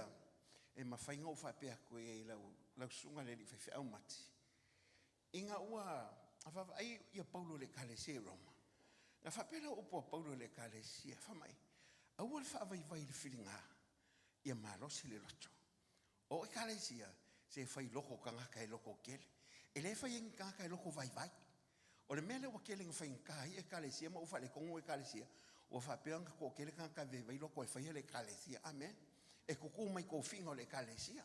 e mawhainga o whapea koe e lau sunga le li whaiwhi au mati. I ngā ua, a whawa ai ia Paulo le kalesia Roma. Ngā whapea lau upu a Paulo le kalesia, whamai. A ua le whaavai vai le whiringa, ia mālosi le loto. O e kalesia, se whai loko ka ngaka e loko kele. E le whai ngaka e loko vai vai. O le mea le wakele ngā whai ngkai e kalesia, ma ufa le kongo e kalesia. O whapeanga ko kele kanka vevai loko e whaia le kalesia. Amen. E kuku mai ko whinga le kalesia.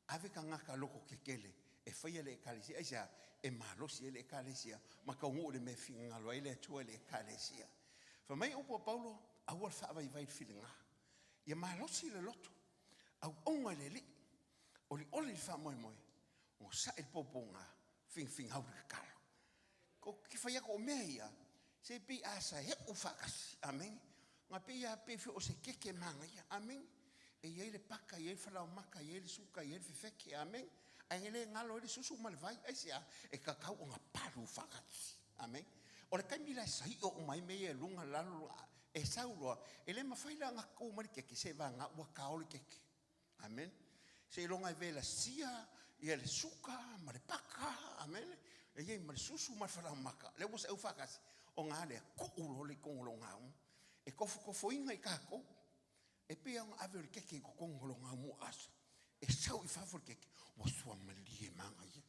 Ave ka ngaka loko ke kele. E whaia le kalesia. Aisa e malosi le kalesia. Ma ka ungu le me whinga loa le atua le kalesia. Whamai upo Paulo, awal whaavai vai whilinga. Ia malosi le loto. Au onga le li. O li ole wha moi moi. O sa il poponga. Fing hau le kalo. Ko ki whaia ko mea ia. Se pi asa he o whakasi. Amen. Ngā pia pewe o se keke manga ia. Amen. E iei le paka, iei whalau maka, iei le suka, iei le whiwheke. Amen. Ai le ngalo le susu malvai. Aisia e kakau o ngā paru whakasi. Amen. O le kaimila sai o mai mea e lunga lalo e sauroa. E le mawhaila ngā kou mari keke se wa ngā ua kaole keke. Amen. Se longa e vela sia, ia le suka, ma le paka. Amen. E iei ma le susu ma le whalau maka. Le wasa au whakasi. O ngā lea ko'uro le kongolo ngāu. E kofo inga I kako. E pia ngā awe le keke ko kongolo ngāu mo asa. E sau I whawhore keke. Wa sua mali e manga ia.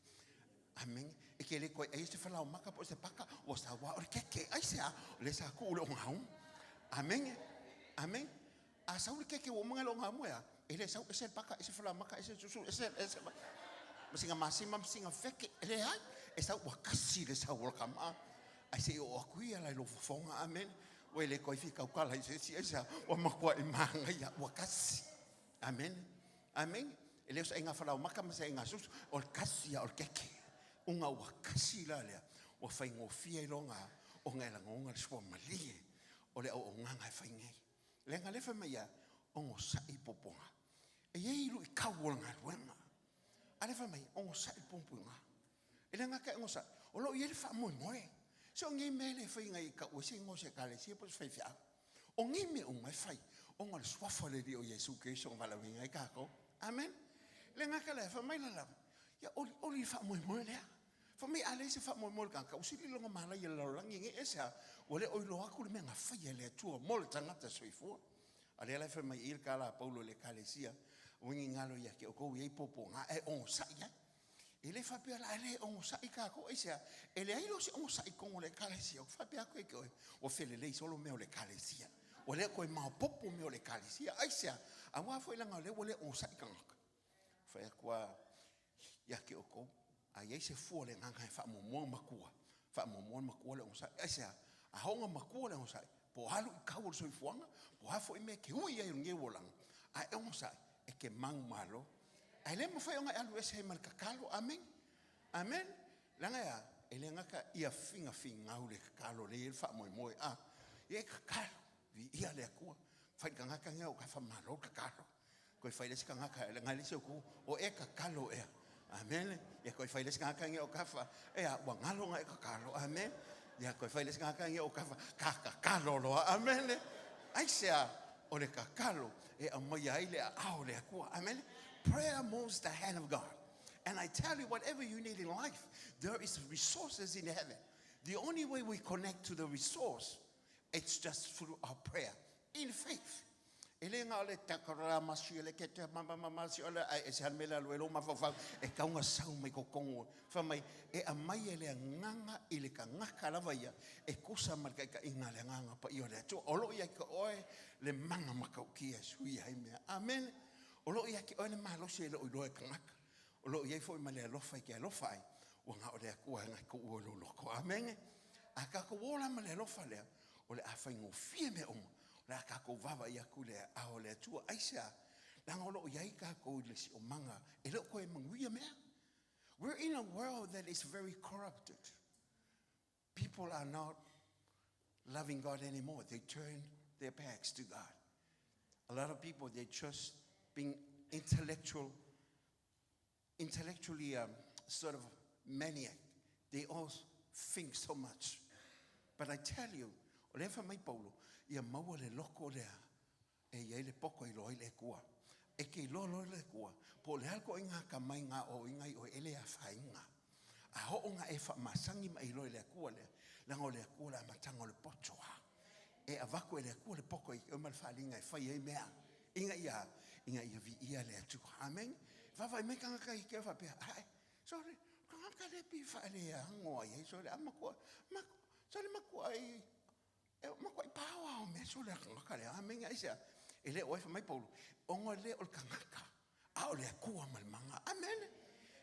Amen. E ke le koe e se whalau maka po se paka. Wa sa wa o le keke. Ai sea le sa ko'uro ngāu. Amen. Amen. A sau le keke o mga lo ngāu moea. E le sau e se paka, e se whalau maka, e se susu, e se... Masinga masima, masinga wheke. E le hai. E sau wakasi le sau wakama. Ai se o akuia lai lo fonga. Amen. O le koi fi kau kala se si esa o makua e manga ia o kasi. Amen. Amen. E le sa inga fala o maka ma se inga sus o kasi o keke. Unga o kasi la le o faingo fia longa o ngela ngonga le swa malie. O le o nganga fainge. Le ngale fa mai o ngo sa I poponga. E ye lu I kau nga ruenga. Ale fa mai o ngo sa I poponga. E le ngaka ngo sa o lo ye le fa moi moi. So ngi mele fai ngai ka o se ngo se kale si po fai fia. O ngi me o mai fai. O ngol swafa le Dio Iesu ke so vala ngai ka ko. Amen. Le ngaka le fa mai la. Ya oli fa moi moi le. For me, I lazy fat more can usili longa mala ye langi esa ole oilo aku le menga faya le tua mol tangata soifo. Ale la fe mai il kala Paulo le kalesia wingi ngalo ya ke ko ye popo nga e on sa ya. Ele fa pe la ele on sa ika ko esa ele ai lo se on sa iko le kalesia fa pe ko ke o fele le solo me le kalesia. Ole ko ma popo me le kalesia aisa awa foi la ngale ole on sa ika. Fa kwa ya ke ko ai se fole nganga fa mo makua fa mo makua le on sa esa a honga makua le on sa po halu ka wo so fuanga po ha fo me ke ui ai nge wolang a on sa e ke mang malo ai le mo fa nga alu ese mal kakalo amen amen langa ya ele ngaka ia finga ule kakalo le fa mo a e kakalo vi ia le ku fa ngaka nga o ka fa malo kakalo ko fa le ska ngaka le ngali se ku o e kakalo e amen ya ko fa le ska ngaka nga o ka fa e a wa ngalo nga e kakalo amen ya ko fa le ska ngaka nga o ka fa kakalo lo amen ai se o le kakalo e a mo ya ile a o le ku amen. Prayer moves the hand of God. And I tell you, whatever you need in life, there is resources in heaven. The only way we connect to the resource, it's just through our prayer, in faith. Elenga ole takara masio le kete mama masio le ai se mela lo lo mafa e kaunga sau mai kokongo fa mai e a mai ele nganga ile ka ngaka lava ia e kusa mal ka inga le nganga pa io le to olo ia ka oe le manga makaukia sui ai me amen olo ia ki ole malo se le olo e ka ngaka olo ia fo male lo fa ke lo fa o nga ole ku nga ku olo lo ko amen aka ko wola male lo fa le ole a fa ngo fie me o la ka ko vava ia kule a o le tua aisa la ngolo ia ka ko le si o manga e lo ko e manguia me. We're in a world that is very corrupted. People are not loving God anymore. They turn their backs to God. A lot of people, they're just being intellectually sort of maniac. They all think so much. But I tell you, olefa mai Paulo ia maua le loko lea e ia le poko i loi le kua e ke lolo le kua po le halko inga ka mai ngā o inga i o ele a whainga a ho nga e wha masangi mai loi le kua le lango le kua la matanga le potoa e a wako e le kua le poko i o malwhalinga e whai e mea inga ia vi ia le atu amen whawai me kanga ka i ke whapea ai sorry kanga ka le pi wha le a ngoa i sorry a makua sorry makua i ma ko pawa o me so le ngaka le amenga isa ele o fa mai Paulo o le o kangaka a o le ku mal manga amen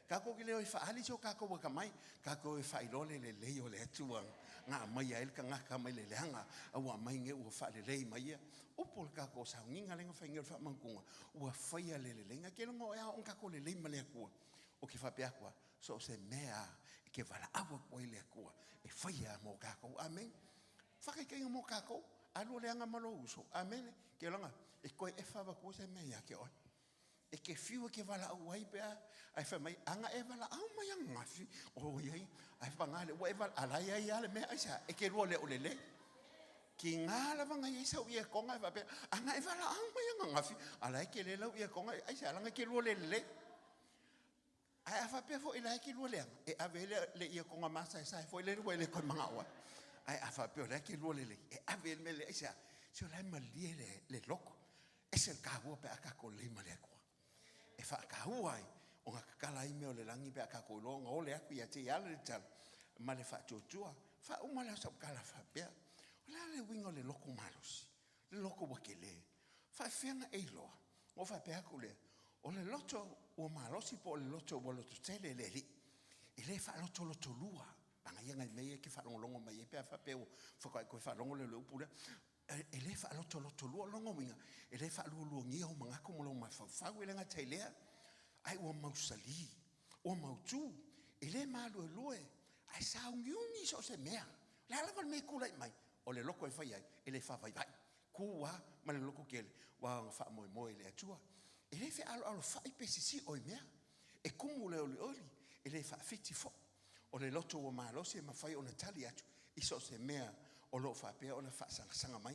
ka ko ke le o fa ali so ka ko ka mai ka ko fa ilole le o le tuang nga mai el kangaka mai le hanga a wa mai nge o fa le mai o pol ka ko Sauniga le fa ngel fa mankunga o fa ia le nga ke ngo ya on ka ko le male ku o ke fa pe akwa so se mea ke vala awa ko le ku e fa ia mo ka ko amen. Whakakenga mo kako, alo le anga malo uso. Amen. Ke langa, e koe e whawa ko se mea ke oi. E ke whiua ke wala au ai pea, ai wha mai, anga e wala au mai anga ngafi. O iei, ai wha ngale, wa e wala alai ai ale mea aisa, e ke rua le o le le. Ki ngā lawa ngai e sau ia konga e wha pea, anga e wala au mai anga ngafi. Alai ke le lau ia konga, aisa, alanga ke rua le le. Ai a wha pea fo ilai ke rua le anga. E ave le ia konga masa e sai, fo ile rua le koe mga oa. Ai a fa pe le ke lo le e ave me le isa se la malie le loko es el ka ho pe aka ko le male ko e fa ka ho ai o nga ka la i me o le langi pe aka ko lo ngo le aku ya te ya le tal male fa chotua fa o male sa ka la fa pe la le wingo le loko malos le loko wa ke le fa fenga e lo o fa pe aku le o le loto o malosi po le loto o lo tele le li e le fa loto lua panga yanga me ke fa longo mai pe fa pe fo ko fa longo le pula ele fa loto longo winga ele fa lu ngi o manga ko mo ma fa wele nga tailea ai o mausali o mautu ele malo loe ai sa ngi so se mea la la me kula mai o le loko e fa ai ele fa vai kuwa ma le loko kele wa fa mo ele atua ele fa alo fa i pesisi o mea e kumule oli ele fa 54 o le loto o malosi e mawhai o na tali atu iso se mea o lo whapea o na whaasanga mai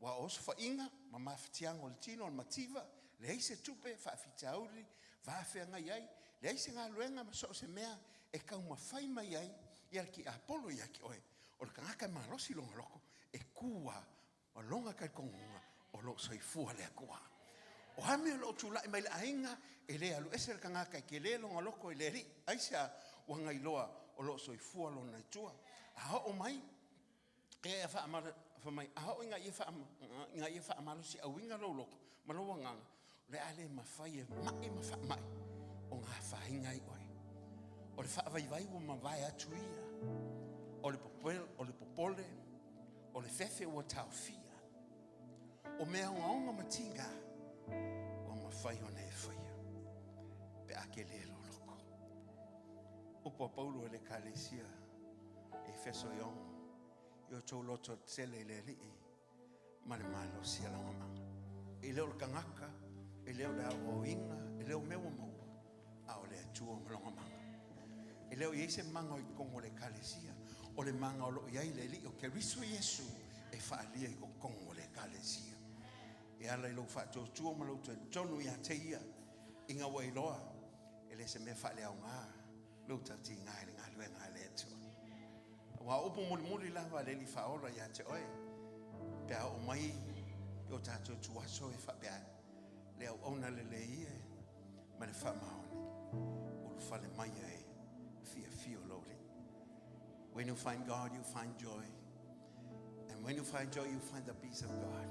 wa oso whainga ma mawhitianga o le tino o le mativa le eise tupe whaafitauri whaafea ngai ai le eise ngā luenga ma so se mea e kau mawhai mai ai, ia ki Apollo ia ki oe, o le kangaka malosi longa loko, e kua o longa kai kongunga, o lo soifua lea kua. O hame lo tūlai mai le ainga, e lea lu ese le kangaka ke lea longa loko i le ri, aisa wanga iloa o lo soifua lo nai tua. A o mai, e a wha amara, mai, a ho inga ia wha amaro si au inga lo loko, maloa nganga, le ale mawhai e mai mai, o ngā whainga i oe. O le whaavai ua mawai atu ia, o le popole, o le fefe ua tau fia, o mea onga matinga, o mawhai o ne whaia, pe ake le lo loko. Upo Paulo le kalesia, e feso yonga, yo tau loto tsele le rii, male malo sia langa manga. E leo le kangaka, e leo le au inga, e leo mewa maua, a o le atua malonga manga. E leo iese manga o i kongo le kalesia, o le manga o lo iai le li o Keriso Iesu, e whaalia i kongo le kalesia. E ala i lo whaatua tua malo tu tonu i a te ia, inga wa iloa, e le se me whaale au ngā, lo tati ngā le ngā lue ngā le atua. Wa upo muli lava le li whaola i a te oe, pe a o mai, o tātou tuaso e whapea, le au ona le le ie, ma le whamaone, ulu whale mai e, fia lori. When you find God, you find joy. And when you find joy, you find the peace of God.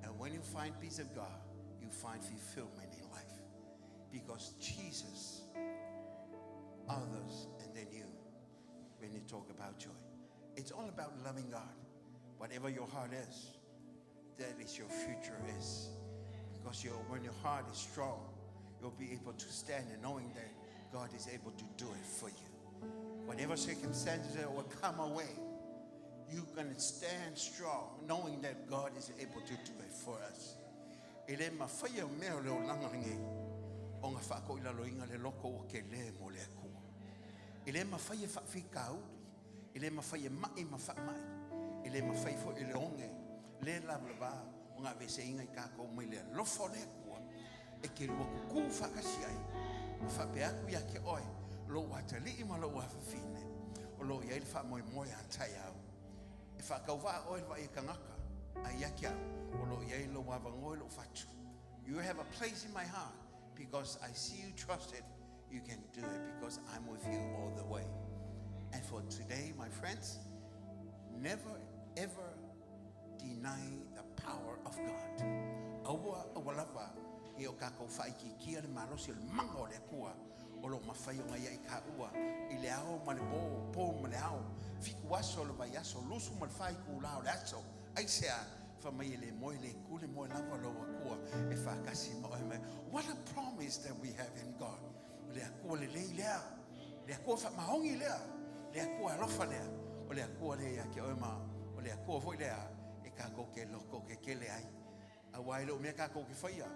And when you find peace of God, you find fulfillment in life. Because Jesus, others, and then you, when you talk about joy. It's all about loving God. Whatever your heart is, that is your future is. Because when your heart is strong, you'll be able to stand and knowing that God is able to do it for you. Whatever circumstances that will come away, you can stand strong knowing that God is able to do it for us. Ele mawhaia mea leo langaringi o ngā whako ila loinga le loko o ke le mo le kua. Ele mawhaia whawhika auri, ele mawhaia mai mawhamai, ele mawhai fo ele onge, le lablaba o ngā vese inga I kako mai le lofo le kua, e ke lua kuku whakasi ai, whape aku ia ke oe, lo watali ima lo whawhine, o lo iai le wha moe moe antai au. E whakau wha oe wa I kangaka, a iakia, o lo iai lo wawangoe lo whatu. You have a place in my heart, because I see you trusted, you can do it, because I'm with you all the way. And for today, my friends, never ever deny the power of God. Aua awalawa, I o kako whaiki kia le marosi le manga o le kua, o lo mawhai o ngai ka ua, I le ao ma le pō ma le ao, fiku aso le vai aso, lusu ma le whai ku lao le aso, aisea, whamai le moe le kule moe lava lo a kua, e whakasi ma oe mai. What a promise that we have in God. Le a kua le lei lea, le a kua whamahongi lea, le a kua alofa lea, o le a kua lea ke oe ma, o le a kua foi lea, e kako ke loko ke kele ai. A waile o mea kako ke whaia,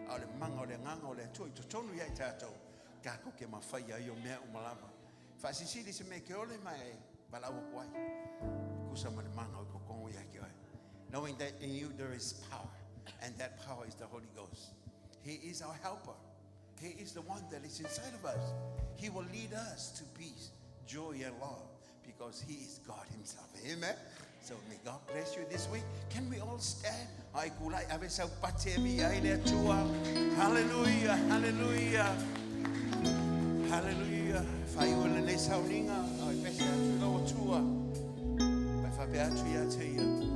a le manga o le nganga o le atui, to tonu iai tātou, kako ke ma whaia I o mea umalama. Whaasisiri se me ke ole mai, balawa kuai, kusa ma le manga o kokongo iai ke oe. Knowing that in you there is power, and that power is the Holy Ghost. He is our helper. He is the one that is inside of us. He will lead us to peace, joy, and love, because He is God Himself. Amen. So may God bless you this week. Can we all stand? Hallelujah, hallelujah, hallelujah. Faaiua Sauniga,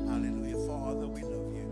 hallelujah. Father, we love you.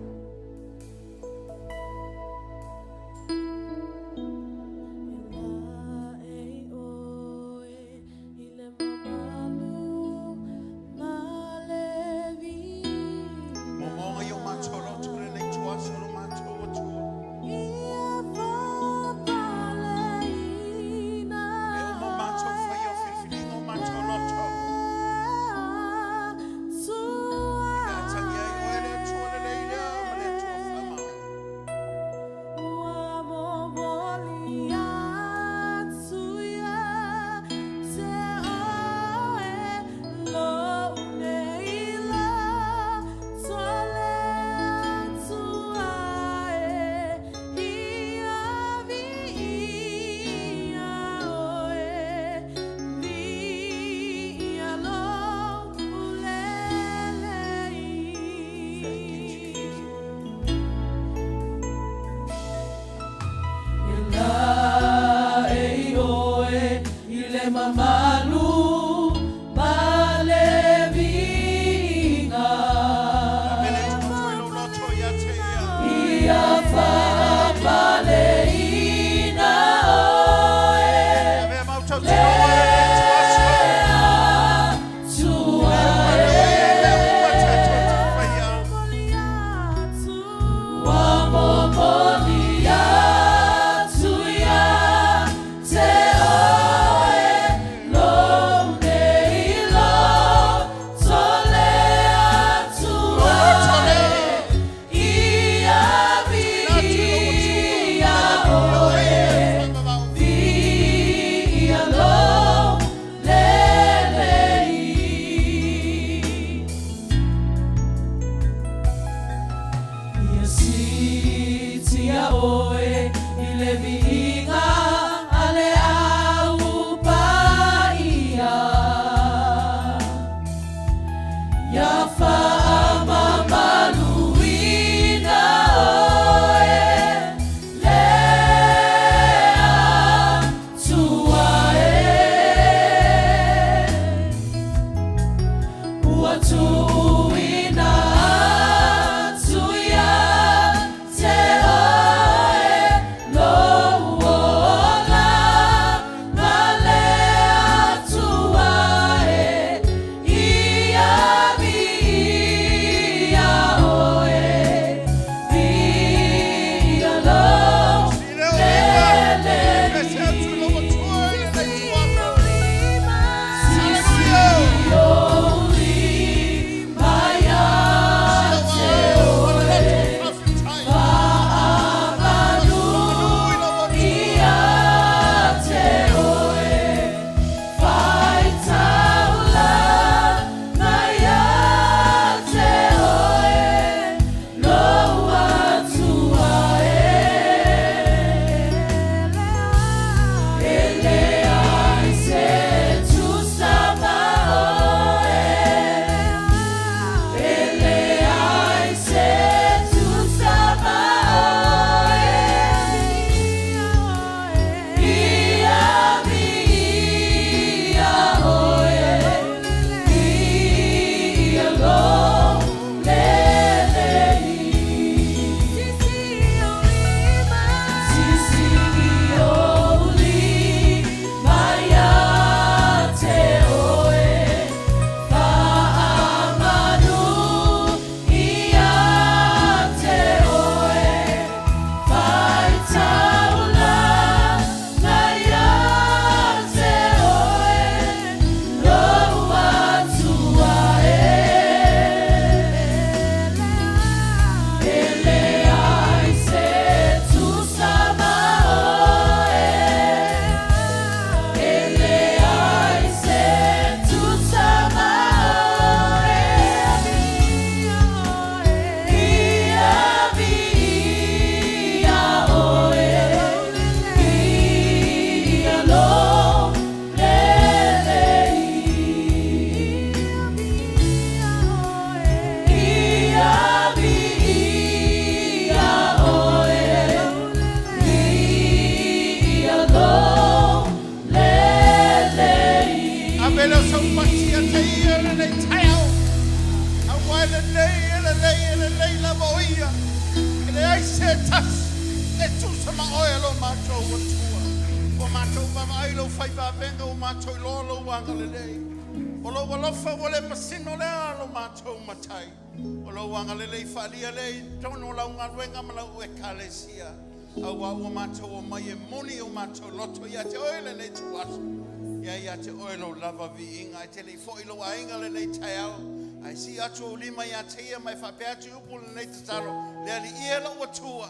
I see atu lima ya tea mai Faafetai upu nei te taro. Le ali ia lo watua.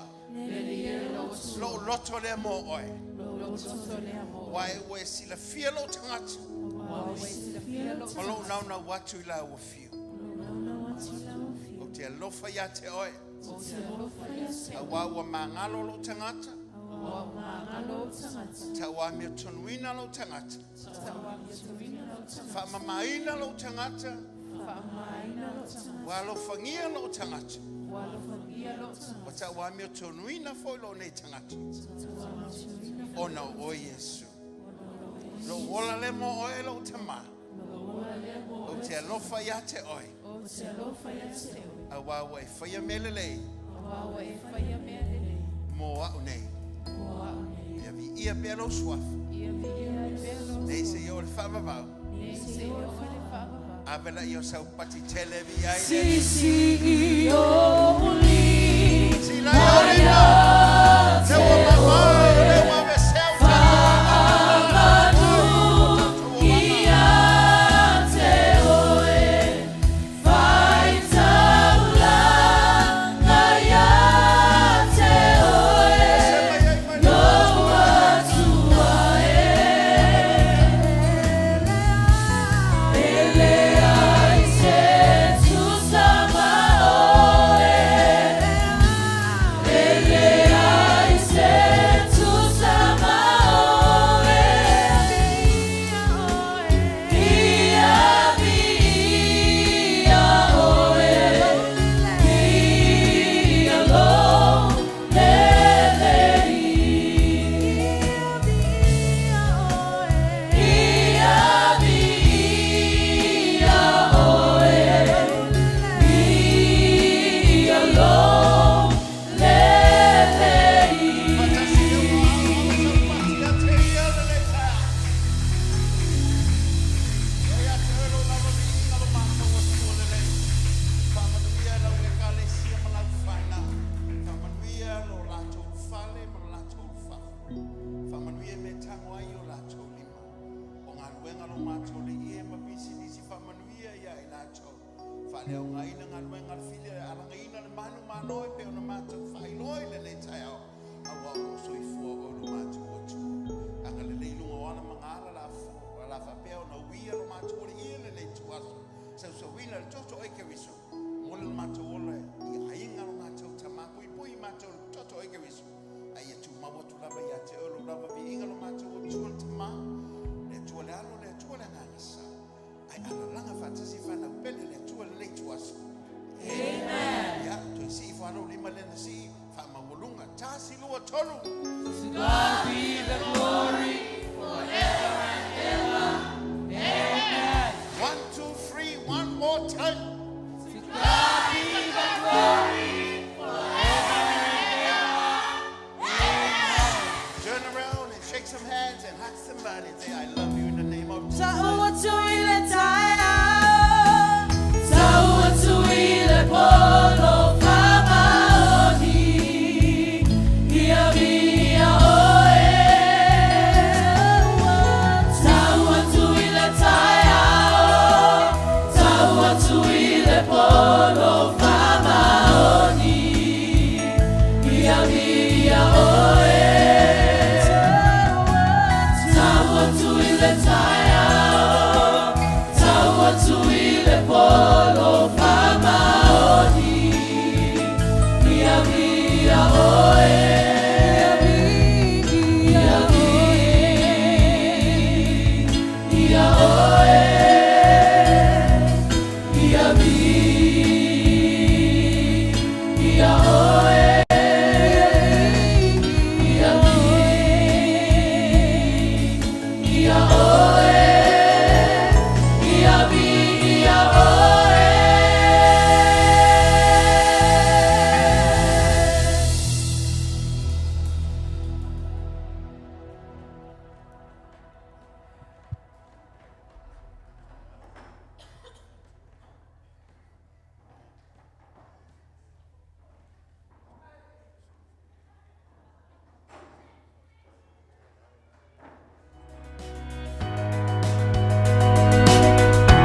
Lo loto le mo oi. Wai we sila fia lo tangata. Malo nau na watu la wafiu. O te alofa ya te oi. Awa wa mangalo lo tangata. Tawa mea tonuina lo tangata. Fa mamaina lo tangata. Walo fangia lo tangata. Wata wa mea tonuina foi lo ne tangata. Ona o Iesu. Lo wola le mo oe lo tama. O te alofa ya te oi. Awa wai faya melelei. Mo au nei. Ia vi ia belo swaf. Nei se yo le favavau. Avela yo sau pati televi ai. Sisi yo uli. Sila yo rina. Te wa mama le wa vesel. Ele ai se tu sama oe. Wale o ngai na ngā ngā while aranga ina le manu e pe o na mātou whailoi le le tai au. Awa o soi fua o na mātou o tu. Anga le leilunga o ana mangala la fua. La whapea o na uia lo mātou o le ia le le tuaso. Sa wina le toto oi ke riso. Mole le mātou o le i ainga lo mātou tamaku i pui mātou toto oi ke riso. Ai e tu mawa tu lava i a te olo lava vi inga lo mātou o tua le tama. Le tua le alo le tua le ngangasa. Ai ala langa fatasi whana pele le tua le tuaso. Amen. Ya, tu si whano lima le na si whamawalunga. Ta si lua tolu. To God be the glory forever and ever. Amen. 1, 2, 3, one more time.